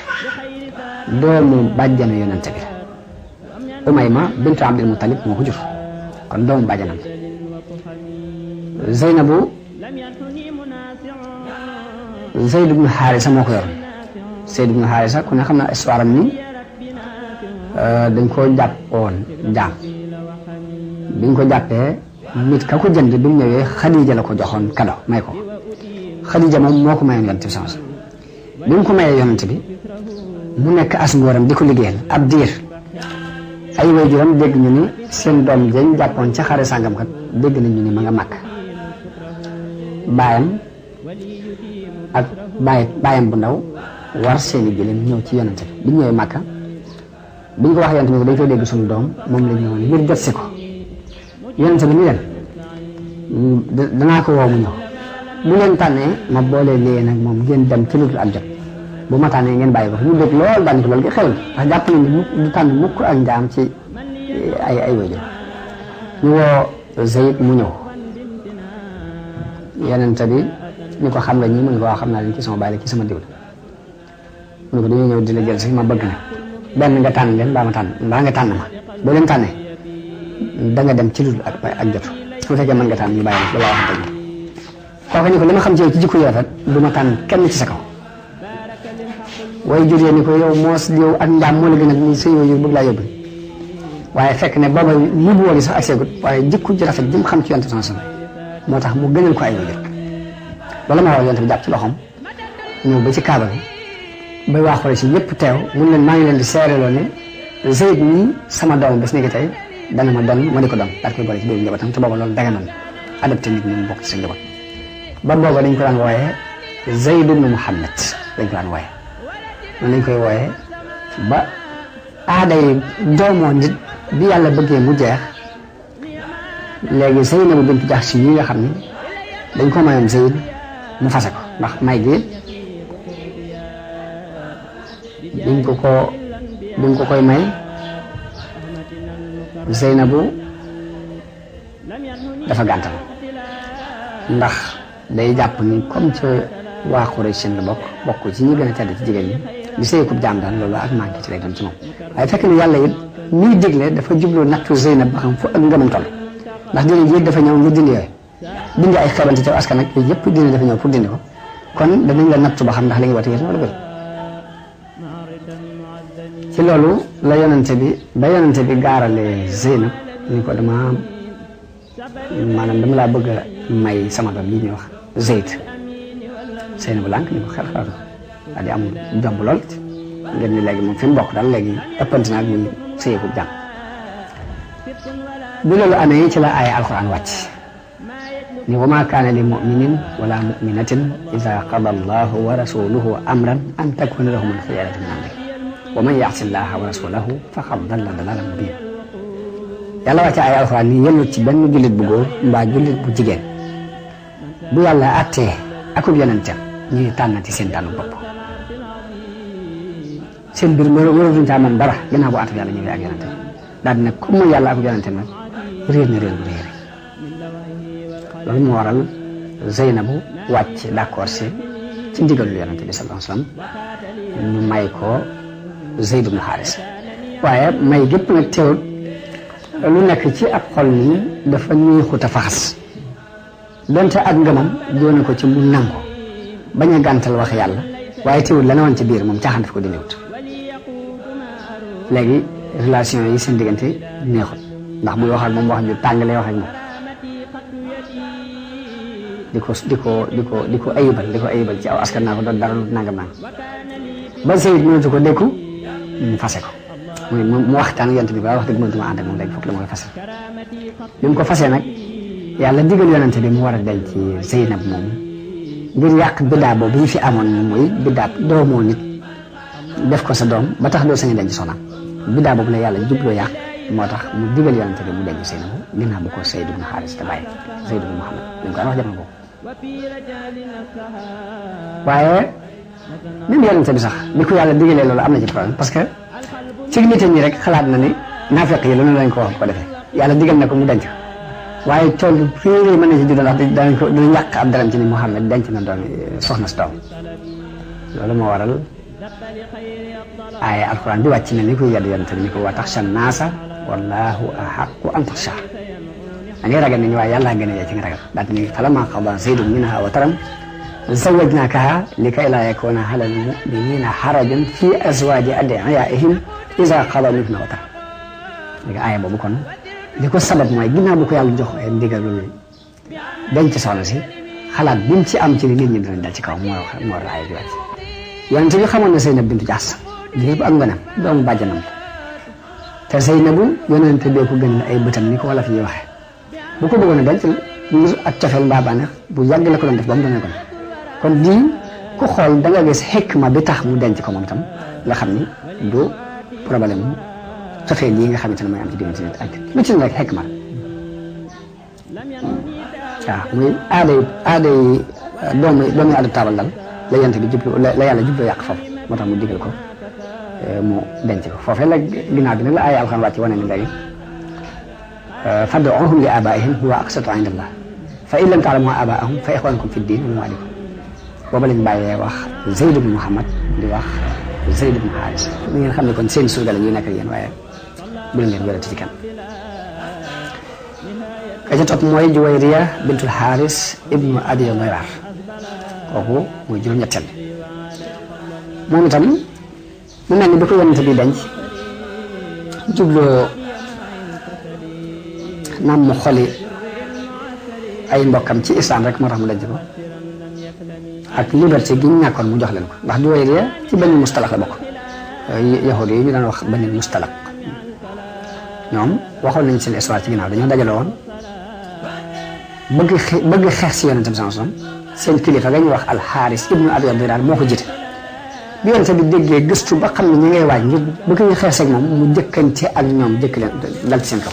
doomu bàjjanu yonente bi Umayma bintu Abdul Muttalib moo ko jur kon doomu bàjjanam Zeynabu Zayd ibnu Haarisa moo ko yoroon Zayd ibnu Haarisa ku ne xam na histoire am ni dañ koo jàppoon jaam biñ ko jàppee nit ka ko jënd bi mu ñëwee Xadija la ko joxoon kado may ko Xadija moom moo ko mayoon yonent bi sama bi mu ko mayee yonent bi mu nekk as ngóoram di ko liggéeyal ab diir ay waajuram dégg ñu ni seen doom jañ jàppoon ca xare sàngam kat dégg nañ ñu ni ma nga màkk baayam ak baayam bu ndaw war seeni gëléem ñëw ci yonent bi bi ñëwee màkka biñ ko wax yonent bi ko dañ koy dégg suñu doom moom la ñëwoon ngir jot si ko yonent bi ni leen danaa ko woo mu ñëw bu leen tànnee ma boole leen ak moom ngeen dem ci lu dul ak jot bu ma tànnee ngeen bàyyi ko ñu dégg lool daan ko loolu gi xewul ndax jàpp nañ ni du tànn mukk ak njaam ci ay wajur ñu woo Zayd mu ñëw yonent bi ni ko xam nga ñii mu ne ko waa xam naa leen ci sama bàyyi la ci sama diw la mu ne ko dañoo ñëw di la jël si ma bëgg na benn nga tànn leen mbaa nga tànn ma boo leen tànnee da nga dem ci lu dul ak jot su fekkee mën nga tànn ñu bàyyi la ba waxante ñu kooku ni ko li ma xam ci yow ci jikko yu rafet du ma tànn kenn ci sa kaw way juree ni ko yow moos yow ak njaam moo la gën a ni sa yooyu bëgg laa yóbbu waaye fekk ne booba li bu woon sax ak seegut waaye jikko ji rafet ji mu xam ci yonent bi moo tax mu gënal ko ay wajur loolu ma wax yonent bi jàpp ci loxoom ñëw ba ci kaaba bi bay waa Xuraysh si ñëpp teew mun leen maa ngi leen di seereloo ne Zayd nii sama doom bés ni ki tey dana ma doon ma di ko doon daal koy boole ci biir njabootam te booba loolu daga noonu adopté nit ñi mu bokk ci sa njaboot ba booba dañ ko daan wooyee Zayd ibn Muhammad dañ ko daan wooyee noonu lañ koy wooyee ba aaday doomoo nit bi yàlla bëggee mu jeex léegi Zeynabu bintu Jahsh yi nga xam ne dañ ko mayoon Zayd mu fase ko ndax may gi biñ ko koy may Zeynabu dafa gàntal ndax day jàpp ni comme ci waa Quraysh la bokk ci ñi gën a tedd ci jigéen ñi di sëykub jaam daal loolu ak manqué ci lay doon ci moom waaye fekk ni yàlla it muy digle dafa jubloo nattu Zeynab ba xam fu ak ngëmam toll ndax dina yéeg dafa ñëw ngir dindi yooyu dindi ay xeebante ci askan nag yooyu yëpp dina dafa ñëw pour dindi ko kon danañ la nattu ba xam ndax li nga woote yéen wala bëri ci loolu la yonente bi gaarale Zeynab ni ko dama laa bëgg a may sama doom yi ñuy wax Zayd Zeynab lànk ni ko xel xalaatu daal di am jomb lool ngeen ni léegi moom fi mu bokk daal léegi ëppante na ak muy sëyeeku jàmm bi loolu amee ci la aaya alquran wàcc ni wa maa kaana li muminin wala muminatin ida qada allahu wa rasuluhu amran an takuna lahum alxiyaratu min amri wa man yaasi llaha wa rasulahu faqad dalla dalalan mubin yàlla wàcc aaya alquran ni yellut ci benn jullit bu góor mbaa jullit bu jigéen bu yàlla attee akub yonentam ñuy tànnati seen tànnu bopp seen mbir waratuñ caa mën dara gannaaw bu atub yàlla ñëwee ak yonente daal di ne comme mooy yàlla akub yonente nag réer na réer bu réer loolu moo waral Zeynabu wàcc d'accord si ci ndigalul yonente bi sallallahu alayhi wasallam ñu may ko Zayd ibn Haris waaye may gépp nag teewul lu nekk ci ab xol nii dafa ñuy xuta faxas donte ak ngëmam doone ko ci mu nangu bañ a gàntal wax yàlla waaye teewul la ne woon ci biir moom caaxaan daf ko dindiwut léegi relation yi seen diggante neexut ndax muy wax ak moom wax ju tàng lay wax ak moom di ko ayibal ci aw askan naa ko doon dara lu nangam nangam ba Zayd mënatu ko dékku mu fase ko mu waxtaan yonent bi ba wax dëgg mënatuma ànd ak moom léegi foog la ma koy fase bi mu ko fasee nag yàlla digal yonent bi mu war a denc ci Zeynab moom ngir yàq biddaa boobu ñu fi amoon muy biddaa doomoo nit def ko sa doom ba tax doo sañ a denc soxnaam biddaa boobu la yàlla jubloo yàq moo tax mu digal yonent bi mu denc Zeynab ginnaaw bu ko Zayd ibn Haris te bàyyi Zayd ibn Muhammad dañ ko daan wax jamono boobu waaye même yonent bi sax bi ko yàlla digalee loolu am na ci problème parce que ci nit ñi rek xalaat na ni naafeq yi loolu lañ ko wax ko defee yàlla digal na ko mu denc waaye tool réeréer mën na ci judd ndax danañ yàq ab daram ci ni Muhammad denc na doom soxna si doom loolu moo waral aaya alquran bi wàcc na ni koy yedd yonent bi ni ko wa taxsha naasa wallahu ahaqqu an taxsha da ngay ragal nit ñi waaye yàlla gën a yee ci nga ragal daal di ne falammaa qadaa zaydun minhaa wataran zawwajnaakahaa likay laa yakuuna alal mu'miniina harajun fii azwaaji ad'iyaa'ihim izaa qadaa minhunna wataran léegi aaya boobu kon li ko sabab mooy ginnaaw bu ko yàlla jox ay ndigalul denc soxna si xalaat bi mu ci am ci li nit ñi dinañ dal ci kaw moo waral aaya bi wàcc yonent bi xamoon na Zeynab bintu Jaas lépp ak nganam doomu bàjjanam te Zeynabu yonent bee ko gën ay bëtam ni ko wala fi ñuy waxee bu ko bëggoon a denc ngir ak cofeel mbaa bànneex bu yàgg la ko doon def ba mu doonee kon lii ku xool da nga gis xikma bi tax mu denc ko moom itam nga xam ni du problème cofeel yi nga xamante ne mooy am ci diggante nit ak lu ci nekk xikma waaw muy aaday doomu adoptable dal la yonent bi jublu la yàlla jublu yàq foofu moo tax mu digal ko mu denc ko foofee la ginnaaw bi nag la ay alxuraan wàcc wane ni léegi fad'uuhum li aabaa'ihim huwa aqsatu inda Allah fa in lam ta'lamu aabaa'ahum fa ixwaanukum fi ddiin wa mawaliikum booba lañ bàyyee wax Zayd ibn Muhammad di wax Zayd ibn Haaris li ngeen xam ne kon seen surga la ñuy nekk ak yéen waaye bu leen wérati ci kenn ka ca topp mooy Juwayriya bintul Haaris ibnu Abi Diraar kooku mooy juróom-ñetteel moom itam mu mel ni bi ko yonent bi denc jubloo naam mu xoli ay mbokkam ci islam rek moo tax mu denc ko ak liberté gi ñu ñàkkoon mu jox leen ko ndax Juwayriya ci Bani Mustalaq la bokk yahud yi ñu daan wax Bani Mustalaq ñoom waxoon nañ seen histoire ci ginnaaw dañoo dajale woon bëgg xeex si yonent bi sallallahu alayhi wasallam seen kilifa nga ñuy wax alxaaris ibnu abi diraar moo ko jiite bi yonent bi déggee gëstu ba xam ne ñi ngay waaj ngir bëgg ñu xeex ak moom mu jëkkante ak ñoom jëkk leen dal ci seen kaw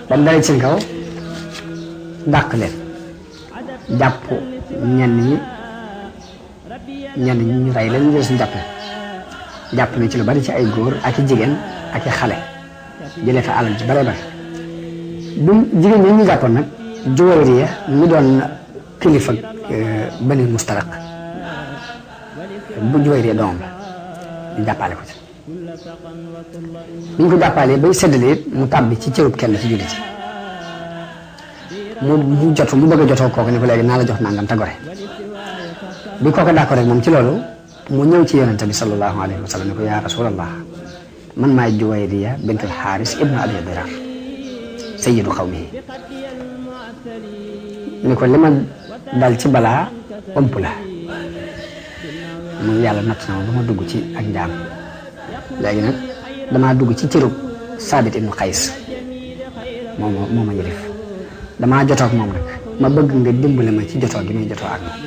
ba mu dalee ci seen kaw dàq leen jàpp ñenn ñi ñu rey leen ñu suñu jàpp na ci lu bari ci ay góor ak i jigéen ak i xale jëlee fa alal ji bare bare bu jigéen ñi ñu jàppoon nag Juwayriya ñu doon kilifa Bani Mustalaq bu Juwayriya doomam la ñu jàppale ko ci bi ñu ko jàppalee bay séddale it mu tàbbi ci cërub kenn ci jullit mu bëgg a jotoo kooku ne ko léegi naa la jox nangam te gore bi kooku d'accord rek moom ci loolu mu ñëw ci yonente bi sallallahu alayhi wa sallam ne ko yaa rasulallah man maay Juwayriya bintul Xaaris ibnu Abi Diraar sayyidu xawmihi ni ko li ma dal ci balaa ëmp la mu yàlla natt na ma ba ma dugg ci ak njaam léegi nag damaa dugg ci cërub Saabit ibnu Qays moo ma yëlif damaa jotoo ak moom nag ma bëgg nga dimbale ma ci jotoo gi may jotoo ak moom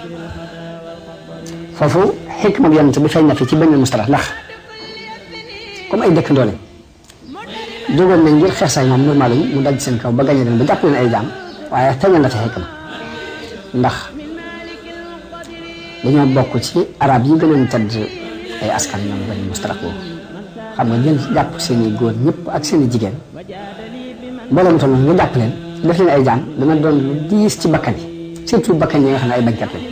foofu xikma bi yonent bi feeñ na fi ci Bani Mustalaq ndax comme ay dëkkandoo lañ jógoon nañ ngir xeex sax moom normal lañ mu daj seen kaw ba gañe leen ba jàpp leen ay jaam waaye feeñal na fi xikma ndax dañoo bokk ci arab yi gënoon tedd ay askan ñoom Bani Mustalaq boobu xam nga jël jàpp seen i góor ñëpp ak seen i jigéen mbooloo mu toll nga jàpp leen def leen ay jaam dana doon lu diis ci bakkan yi surtout bakkan yi nga xam ne ay bañkat lañ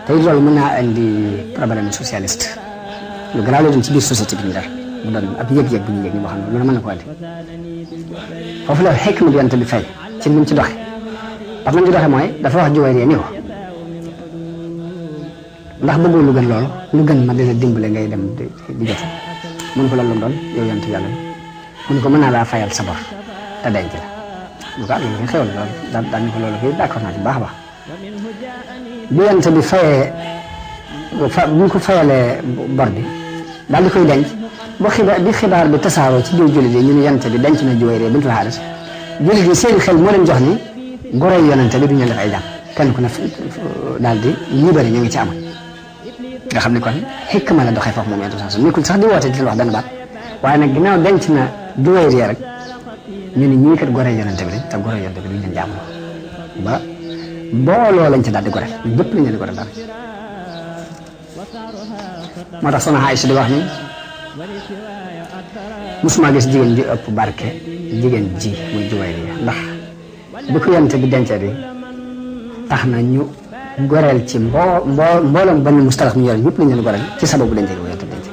te it loolu mën naa indi problème socialiste lu garaaw la doon ci biir société bi ñu dara mu doon ab yëg-yëg bu ñu yëg ni boo xam ne lu mën na ko andi foofu la xikma bi yonent bi fay ci ni mu ci doxe parce que ni mu ci doxe mooy dafa wax Juwayriya ni ko ndax bëggoo lu gën loolu lu gën ma dina dimbale ngay dem di jot mun ko loolu doon yow yonent yàlla mun ko mën naa laa fayal sa bor te denc la lu ko loolu xew la loolu daan ñu ko loolu kii d'accord naa ci baax a baax bi yonent bi fayee bu ñu ko fayalee bor bi daal di koy denc bi xibaar bi tasaaroo ci biir jullit yi ñu ne yonent bi denc na Juwayriya bintul Haaris jullit yi seen xel moo leen jox ni gorey yonent bi du ñu def ay jàmm kenn ku ne daal di libéré ñu ngi ci amal nga xam ne kon xikma la doxee foofu moom yonent bi nekkul sax di woote di leen wax benn baat waaye nag ginnaaw denc na Juwayriya rek ñu ne ñii kat gorey yonent bi lañ te gorey yonent bi duñ leen jàmm ba booloo lañ ci daal di gore ñun ñëpp lañ leen di gore daal moo tax soxna Aïcha di wax ni musuma gis jigéen ji ëpp barke jigéen ji muy Juwayriya ndax bi ko yonent bi dencee bi tax na ñu goreel ci mbooloom benn mustalax mu yor ñëpp lañ leen goreel ci sababu denc ko yonent denc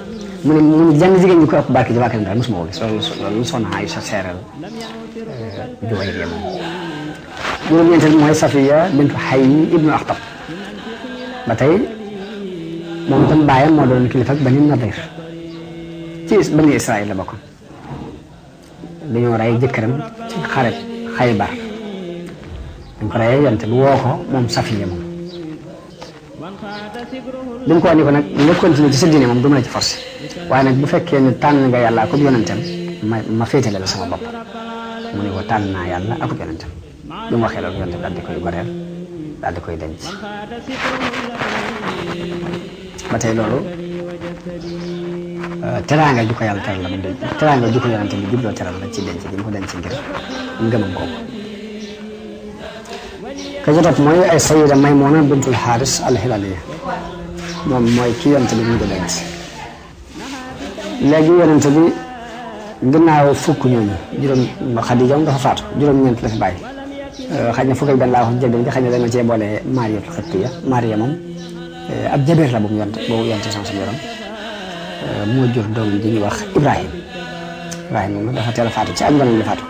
mu ne jenn jigéen ñi ko ëpp barke ci waa këram daal mosuma ko gis loolu soxna Aysa seeral Juwayriya moom juróom-ñeenteel mooy Safiya bintu Hayy ibnu Akhtab ba tey moom itam baayam moo doon kilifa ak Bani Nadir ci Bani Israël la bokkoon dañoo rey jëkkëram ci xaret Xaybar dañ ko reyee yonent bi woo ko moom Safiya moom bi mu ko wax ni ko nag nga continuer ci sa diine moom du ma la ci forcé waaye nag bu fekkee ne tànn nga yàlla akub yonentam ma féetale la sama bopp mu ne ko tànn naa yàlla akub yonentam bi mu waxee loolu yonent daal di koy goreel daal di koy denc ba tey loolu teraanga ju ko yàlla teral la mu denc teraanga ju ko yonent bi jubloo teral la ci denc gi mu ko denc ngir ngëmam kooku ka ci topp mooy ay Sayyida Maymuna bintul Xaaris al-Hilaliya moom mooy ki yonent bi mu ko denc léegi yonent bi ginnaaw fukk ñooñu juróom Xadija dafa faatu juróom-ñeent la fi bàyyi xëy na fukk ak benn laa wax jël xëy na dama cee boole Maariyatul Xibtiya Maariya moom ab jabeer la bu mu yonent sama yaram moo jur doom ji ñuy wax Ibrahim moom dafa teel a faatu ci ak nganam la faatu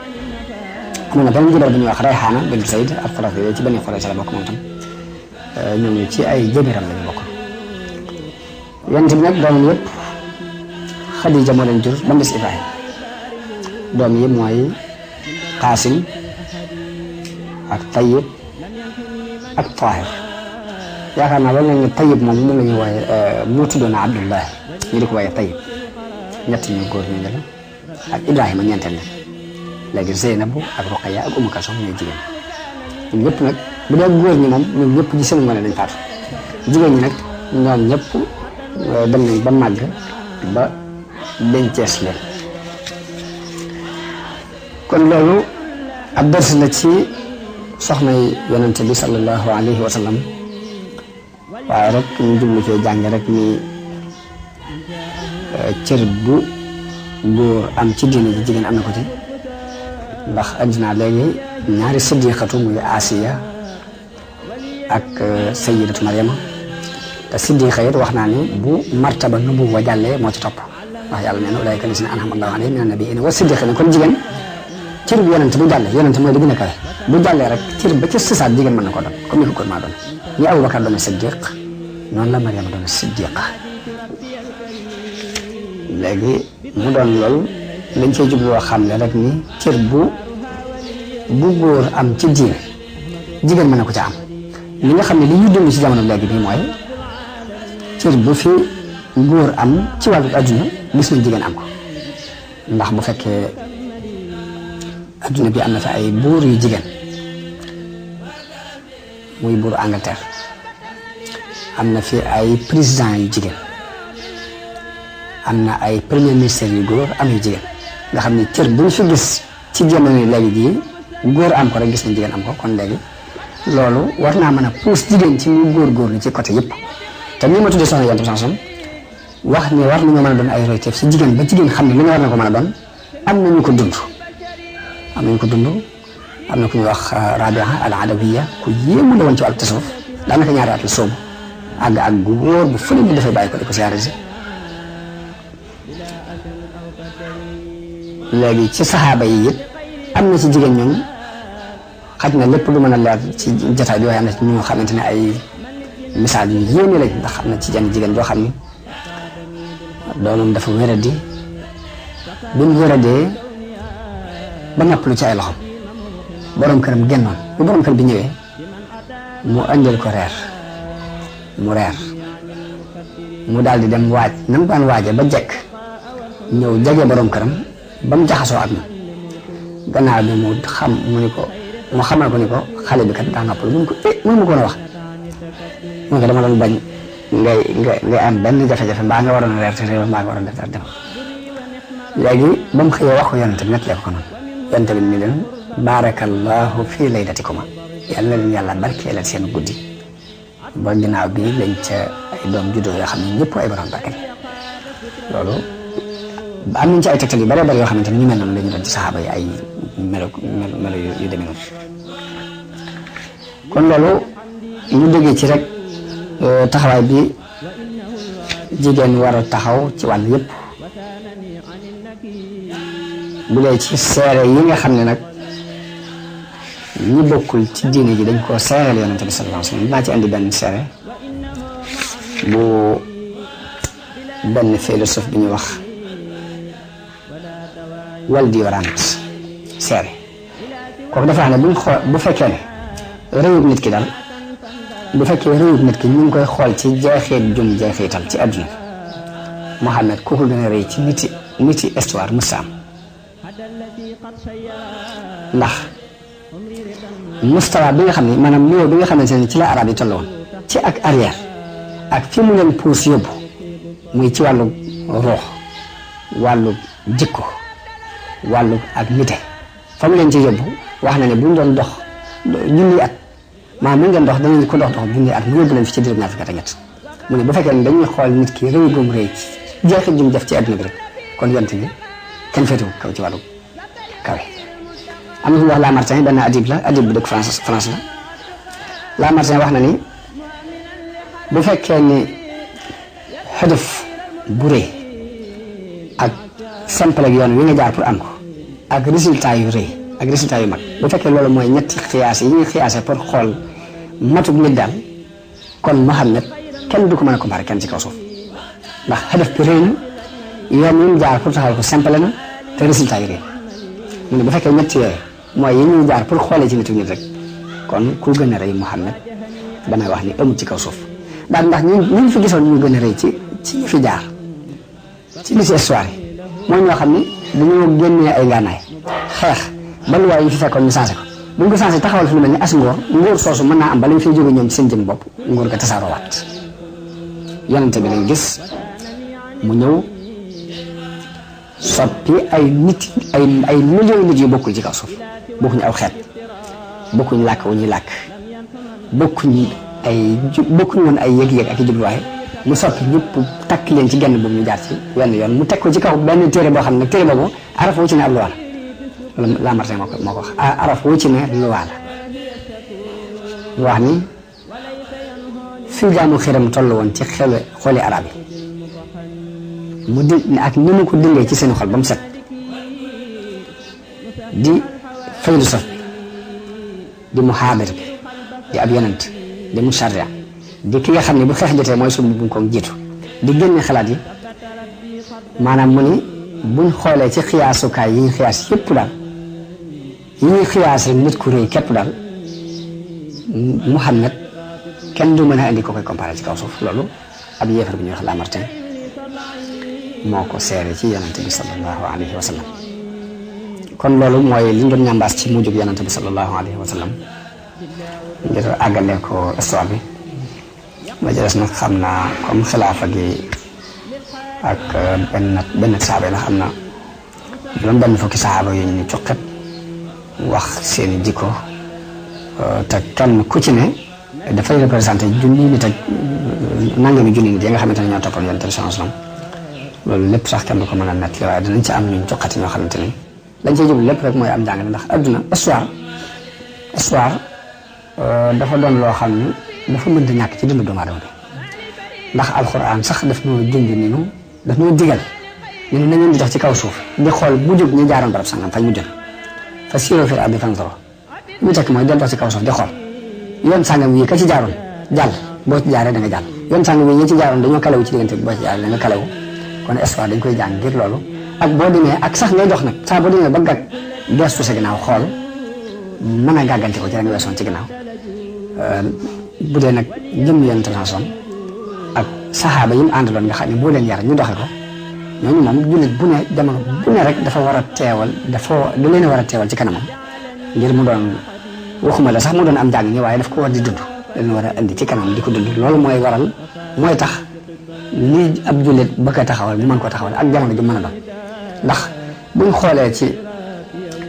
amoon na beneen jabeer bu ñuy wax Rayhaana bint Sayd al-Xurafi ci Bani Xurayza la bokk moom tam ñooñu ci ay jabeeram lañu bokk yonent bi nag doomam yëpp Xadija moo leen jur ba mu des Ibrahim doom yi mooy Qaasim ak Tayyib ak Taahir yaakaar naa loolu la ñu Tayyib moom la ñuy wooye moo tuddoon na Abdullah ñu di ko wooye Tayyib ñett ñu góor ñu la ak Ibrahima ñeenteel la léegi Zeynabu ak Ruqayya ak Umu Kalsum ñooy jigéen ñun ñëpp nag bu dee góor ñi moom ñun ñëpp ci seen ngoone lañ faatu jigéen ñi nag ñoom ñëpp dem nañ ba màgg ba dencees leen kon loolu ab dars la ci soxna yonente bi sallallahu alayhi wa sallam waaye rek ñu jublu cee jàng rek ni cër bu góor am ci diine ji jigéen am na ko ci ndax andi naa léegi ñaari siddiqatu muy Asiya ak Sayyidatu Maryama te siddiqa it wax naa ni bu martaba nubuwa jàllee moo ci topp wax yàlla nee na ulaa'ika llaziina an'ama Allaahu alayhim mina nabiyyiina wa siddiqiina kon jigéen cër bu yonent bu jàllee yonent mooy li gën a kawe bu jàllee rek cër ba ca sësaat jigéen mën na ko doon comme ni ko góor maa doon ni Abubakar doon siddiq noonu la Maryama doon siddiqa léegi mu doon loolu lañ cey jubloo xam ne rek ni cër bu góor am ci diine jigéen mën na ko ca am li nga xam ne li ñu dund ci jamono léegi bii mooy cër bu fi góor am ci wàllu adduna gis nañ jigéen am ko ndax bu fekkee adduna bi am na fi ay buur yu jigéen muy buuru Angleterre am na fi ay président yu jigéen am na ay premier ministre yu góor am yu jigéen nga xam ne cër bu ñu fi gis ci jamono léegi jii góor am ko rek gis nañ jigéen am ko kon léegi loolu war naa mën a pousse jigéen ci mu góorgóorlu ci côté yëpp te ni ma tuddee soxna Yonent bi sallallahu alayhi wasallam wax ne war nañoo mën a doon ay royteef ci jigéen ba jigéen xam ne li nga war na ko mën a doon am na ñu ko dund am na ku ñuy wax Rabia al-Adawiya ku yéemu la woon ci wàllu tasawuf daanaka ñaari at la soobu àgg ak gu wóor bu fële bi dafay bàyyi ko di ko siyaare si léegi ci saxaaba yi it am na ci jigéen ñoom xaj na lépp lu mën a leer ci jotaay bi waaye am na ci ñoo xamante ne ay misaal yu yéeme lañ ndax am na ci jenn jigéen joo xam ni doomam dafa wéradi bi mu wéradee ba nappalu ci ay loxom borom këram génnoon bu borom kër bi ñëwee mu andil ko reer mu reer mu daal di dem waaj na mu daan waaje ba jekk ñëw jege borom këram ba mu jaxasoo ak moom gannaaw bi mu xamal ko ni ko xale bi kat daa noppalu mun ko mun ma ko woon a wax mun ko dama doon bañ ngay am benn jafe-jafe mbaa nga waroon a reer te réew mbaa nga waroon def dara dem léegi ba mu xëyee wax ko yonent bi nettalee ko noonu yonent bi ni leen baarakallahu fii laylatikuma yàlla na leen yàlla barkeelal seen guddi ba ginnaaw bi lañ ca ay doom juddoo yoo xam ne ñëpp ay borom barke loolu am nañ ci ay tegtal yu bare bare yoo xamante ni ñu mel noonu la ñu doon ci saxaaba yi ay melo yu demee noonu kon loolu ñu déggee ci rek taxawaay bi jigéen war a taxaw ci wàll yëpp bu dee ci seere yi nga xam ne nag ñi bokkul ci diine ji dañ koo seereel yonente bi sallallahu alayhi wa sallam dinaa ci andi benn seere bu benn philosophe bi ñu wax Waldi Warant seere kooku dafa xam ne buñ xool bu fekkee ne réewub nit ki daal bu fekkee réewub nit ki ñu ngi koy xool ci jeexeet jum jeexital ci àdduna Muhammad ku ko gën a rëy ci niti histoire musta am ndax mustawa bi nga xam ne maanaam niveau bi nga xamante ne ci la arab yi tolloon ci ak arrière ak fi mu leen puus yóbbu muy ci wàllu ruux wàllu jikko wàllu ak nite fa mu leen ci yóbbu wax na ne bu ñu doon dox junni at maanaam bu ñu doon dox danañ ko dox junni at mu yóbbu leen fi ci juróom-ñaar fukki at ak ñett mu ne bu fekkee ne dañuy xool nit ki réew gum rëy ci jeexit jum def ci àdduna bi rek kon yonent bi kenn féetewu kaw ci wàllu kawe. am na fi wax Lamartine benn adib bu dëkk France la Lamartine wax na ni bu fekkee ni xëdëf bu rëy ak simple ak yoon wi nga jaar pour am ko ak résultat yu rëy ak résultat yu mag bu fekkee loolu mooy ñetti xiyaas yi ñuy xiyaase pour xool matug nit daal kon Muhammad kenn du ko mën a comparé kenn ci kaw suuf ndax xëdëf bi rëy na yoon wi mu jaar pour taxawal ko simple na te résultat yi rëy mu ne bu fekkee ñetti yooyu mooy yi ñuy jaar pour xoolee ci nitu nit rek kon ku gën a rëy Muhammad damay wax ni amul ci kaw suuf daal ndax ñu fi gisoon ñu gën a rëy ci ñu fi jaar ci li ci histoire yi mooy ñoo xam ni dañoo génnee ay ngànnaay xeex ba luwaay yi fi fekkoon ñu changé ko bu ñu ko changé taxawal fi lu mel ni as nguur soosu mën naa am ba lañ fay jóge ñoom ci seen jëm bopp nguur ga tasaaroowaat yonente bi lañ gis mu ñëw soppi ay nit ay millions nit yu bokkul ci kaw suuf bokkuñu aw xeet bokkuñu làkk wu ñuy làkk bokkuñu woon ay yëg-yëg ak i jubluwaay mu soppi ñëpp takk leen ci genn boobu ñu jaar ci wenn yoon mu teg ko ci kaw benn téere boo xam ne téere boobu araf wu ci ne ab luwaa la Lamartine moo ko wax araf wu ci ne luwaa la wax ni fii jaamu xiram toll woon ci xooli arab yi mu di ak ni mu ko dindee ci seen xol ba mu set di philosophe bi di muhaabir bi di ab yonent di musharria di ki nga xam ne bu xeex jotee mooy suñu buñ ko jiitu di génne xalaat yi maanaam mu ni buñ xoolee ci xiyaasukaay yi ñuy xiyaas yëpp daal yi ñuy xiyaasee nit ku rëy képp daal Muhammad kenn du mën a indi ko koy comparé ci kaw suuf loolu ab yéefar bi ñuy wax Lamartine moo ko seere ci yonente bi sallallahu alayhi wa sallam kon loolu mooy li ñu doon ñambaas ci mujjug yonente bi sallallahu alayhi wa sallam ngir àggale ko histoire bi ba ci des nag xam naa comme xilaafa gi ak benn saaba la xam na juróom benn fukki saaba yu ñu cuqet wax seeni jikko te kenn ku ci ne dafay représenté junni nit ak nangami junni nit yi nga xamante ne ñoo toppoon yonente bi sallallahu alayhi wa sallam loolu lépp sax kenn du ko mën a nettali waaye dinañ ci am ñu cuqati ñoo xamante ni lañ cey jublu lépp rek mooy am njàngale ndax adduna histoire dafa doon loo xam ni dafa mënta ñàkk ci dundu doomu aadama bi ndax alxuraan sax daf ñoo junj ni ñu daf ñoo digal ñu ne na ngeen di dox ci kaw suuf di xool bu jóg ñu jaaroon barab sangam fañ mu jël fa siiroo fil ardi fanzuru ñu tekk mooy del dox ci kaw suuf di xool yoon sangam yi ka ci jaaroon jàll boo ci jaaree da nga jàll yoon sangam yi ñi ci jaaroon dañoo kalewu ci diggante boo ci jaaree da nga kalewu kon histoire dañ koy jàng ngir loolu ak boo demee ak sax ngay dox nag saa boo demee ba gàgg gestu sa ginnaaw xool mën a gàggante ko ci la nga weesoon ci ginnaaw bu dee nag jëm yenn transom ak saxaaba yi mu àndaloon nga xam ne boo leen yar ñu doxe ko ñooñu moom jullit bu ne jamono bu ne rek dafa war a teewal du leen war a teewal ci kanamam ngir mu doon waxuma la sax mu doon am jàng ñi waaye daf ko war di dund leen war a indi ci kanam di ko dund loolu mooy waral mooy tax lii ab jullit bëgg a taxawal mu mën ko taxawal ak jamono ju mën a doon ndax buñ xoolee ci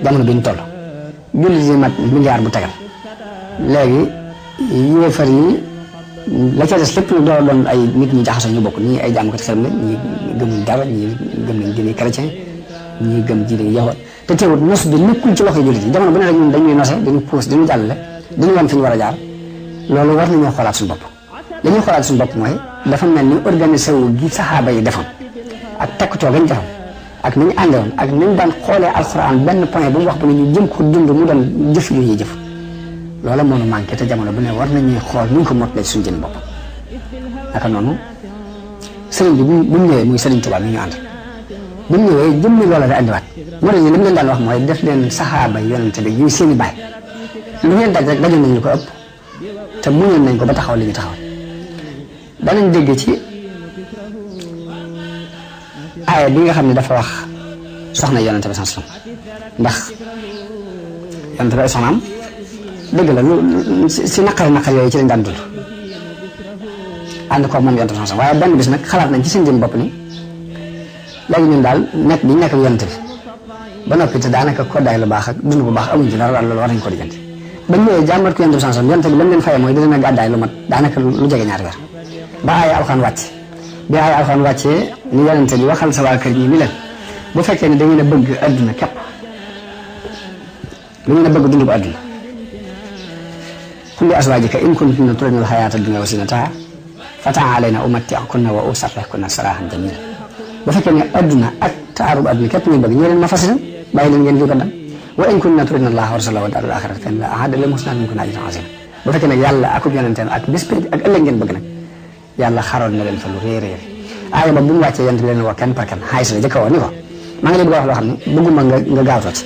jamono bi ñu toll jullit yi mat milliard bu tegal léegi yéefar yi la ca des lépp doo doon ay nit ñi jaxasoo ñu bokk ñii ay jàmmkat xelam la ñii gëmuñ dara ñii gëm nañ diine chrétien ñii gëm diine yahud te teewut nos bi nekkul ci loxo jullit yi jamono bu ne rek ñun dañuy nose dañu puus dañu jàllale dañu wan fi ñu war a jaar loolu war nañoo xoolaat suñu bopp li ñuy xoolaat suñu bopp mooy dafa mel ni organisé wu gi saxaaba yi defoon ak tekkutoo gañ defoon ak ni ñu àndoon ak ni ñu daan xoolee alxuraan benn point bu mu wax bu ne ñu jëm ko dund mu doon jëf yu ñuy jëf loola moo nu manqué te jamono bu ne war nañuy xool nu ñu ko mottalee suñu jën bopp naka noonu sëriñ bi bu mu ñëwee muy sëriñ Tuubaa mi ñu ànd bu mu ñëwee jëmmi loola da andiwaat moo tax li mu leen daan wax mooy def leen saxaaba yonente bi ñuy seeni baay lu ngeen daj rek dajoon nañu ko ëpp te muñoon nañ ko ba taxaw li ñu taxaw danañ dégg ci aaya bi nga xam ne dafa wax soxna yonente bi sans ndax yonente bi ay soxnaam dëgg la lu si naqar yooyu ci lañ daan dund ànd ko moom yonente bi sans waaye benn bis nag xalaat nañ ci seen jëm bopp ni léegi ñun daal nekk bi nekk ak yonente bi ba noppi te daanaka koddaay lu baax ak dund bu baax amuñ ci dara loolu war nañ ko diggante bañ ñëwee jàmbat ko yonente bi sans yonente bi lam leen fayee mooy dina na gàddaay lu mat daanaka lu jege ñaari weer ba aaya alxaan wàcc bi aaya alxaan wàccee ni yonente bi waxal sa waa kër ñi ni leen bu fekkee ne da ngeen a bëgg adduna képp da ngeen a bëgg dund bu adduna kulli aswaajika in kuntunna turidna al-hayaata ad-dunya wa zinataha fata'aalayna umatti'kunna wa usarrihkunna sarahan jamila bu fekkee ne adduna ak taaru bu adduna képp ngeen bëgg ñoo leen ma fasilan bàyyi leen ngeen jóg dem wa in kuntunna turidna allaha wa rasulahu wa daaral aaxirata fa inna allaha a'adda lil muhsinaati minkunna ajran aziima bu fekkee nag yàlla akub yonenteem ak bés ak ëllëg ngeen bëgg nag yàlla xaroon na leen fa lu réy réy aaya ba bu mu wàccee yonent bi leen woo kenn par kenn xaalis la jëkk a woo ni ko maa ngi leen bëgg a wax loo xam ne bëgguma nga gaawtoo ci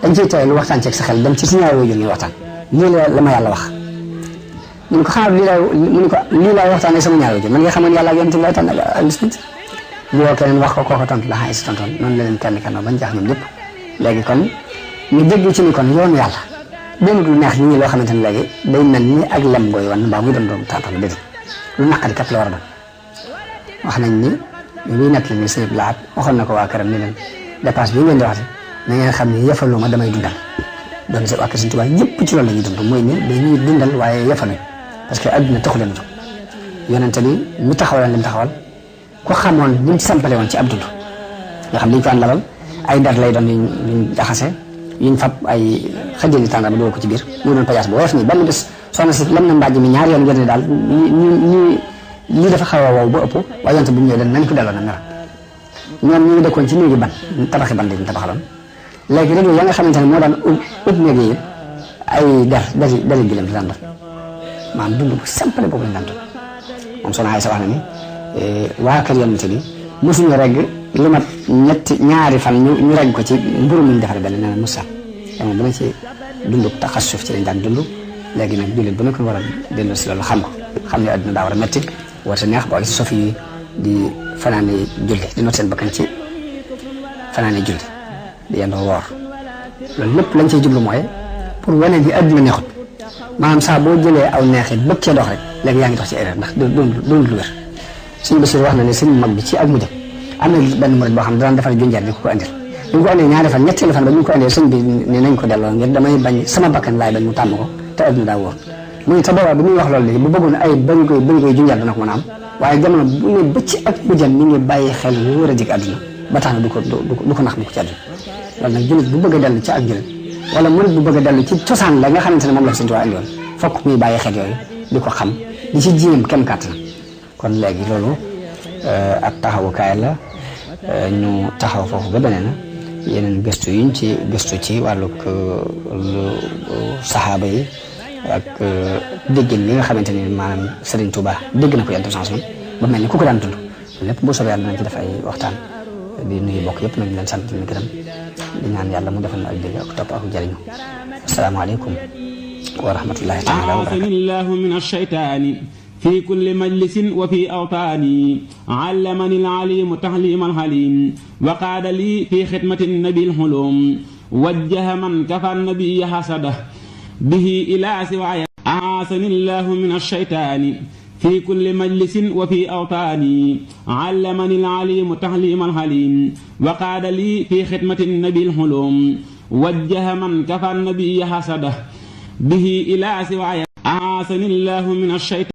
dañ ciy tey lu waxtaan ci sa xel dem ci si ñaari waajur ñu waxtaan lii la ma yàlla wax mu ne ko xanaa lii laay waxtaanee sama ñaari waajur man nga xamoon yàlla ak yonent bi lay tànn ak bis bi ñu woo keneen wax ko kooko tontu la xaalis tontoon noonu la leen kenn bañ jaax ñoom ñëpp léegi kon ñu dégg ci ni kon yoonu yàlla benn lu neex ñi loo xamante ne léegi day mel ni ak lem booy wan mbaa muy doon doom tàntam déedéet lu naqari kat la war a doon wax nañ ni ñuy nett la ni sëñ Laat waxoon na ko waa këram ni leen dépense bi ngeen di waxte na ngeen xam ne yëfalu ma damay dundal doon sa waa kër Sëñ Tuubaa yëpp ci loolu la ñuy dund mooy ne dañuy dundal waaye yëfaluñ parce que adduna taxu leen a jóg yonente bi mu taxawalan li mu taxawal ko xamoon ni mu sampale woon ci ab dund nga xam liñ ko an labal ay dar lay doon yuñ jaxase yuñ fab ay xëjali tànda ba dugal ko ci biir muy doon pajaas bu woyof nii benn bés soxna si lam na mbàjj mi ñaari yoon ngeen ne daal lii dafa xaw a wow ba ëpp waaye yonte bu ñu ñëwee dañ nañ ko delloo na mera ñoom ñu ngi dëkkoon ci néegi ban tabaxi ban lañ tabaxaloon léegi rajo ya nga xamante ne moo daan ëpp néeg yi ay dari gileem di daan doon maanaam dund bu simple boobu lañ daan doon moom soxna Aysa wax na ni waa kër yonente bi mosuñu regg lu mat ñaari fan ñu regg ko ci mburu muñ defare benn nee na Moussa dama bu na ci dund taxasuf ci lañ daan dund léegi nag jullit bu nekk war a dellu si loolu xam ko xam ne adduna daa war a metti war sa neex boo gis sofi yi di fanaane julli di noot seen bakkan ci fanaane julli di yendoo woor loolu lépp lañ cey jublu mooy pour wane gi adduna neexut maanaam saa boo jëlee aw neexit bëgg cee dox rek léegi yaa ngi dox ci erreur ndax doon lu wér suñu Basiir wax na ne suñu mag bi ci ak mujjam am na benn murid boo xam ne daan defal junjeer di ko andil ñu ko andee ñaari fan ñetteelu fan ba ñu ko andee sëñ bi ne nañ ko delloo ngir damay bañ sama bakkan laay bañ mu tàmm ko te adduna daa wóor mu ne te boobaa bi muy wax loolu léegi bu bëggoon ay bëri koy junjaat dana ko mën a am waaye jamono bu ne ba ci ak mujjam mi ngi bàyyi xel lu war a jig adduna ba tax na du ko nax mu ko ci adduna loolu nag jullit bu bëgg a dellu ci ak jullit wala murid bu bëgg a dellu ci cosaan la nga xamante ne moom la Sëñ Tuubaa andi woon fokk muy bàyyi xel yooyu di ko xam di ci jéem kem kàttanam kon léegi loolu ab taxawukaay la ñu taxaw foofu ba beneen yeneen gëstu yuñ ci gëstu ci wàllug saxaaba yi ak déggin li nga xamante ni maanaam Serigne Touba dégg na ko yenn sens ba mel ni ku ko daan dund lépp bu soobee yàlla dinañ ci def ay waxtaan di nuyu bokk yëpp nag di leen sant di leen gërëm di ñaan yàlla mu defal na ak dégg ak topp ak jëriñu asalaamaaleykum wa rahmatullahi taala wa barakatuh في كل مجلس وفي أوطاني علمني العليم تعليم الحليم وقاد لي في خدمة النبي الحلوم وجه من كفى النبي حسده به إلى سواي أعاذني الله من الشيطان في كل مجلس وفي أوطاني علمني العليم تعليم الحليم وقاد لي في خدمة النبي الحلوم وجه من كفى النبي حسده به إلى سواي أعاذني الله من الشيطان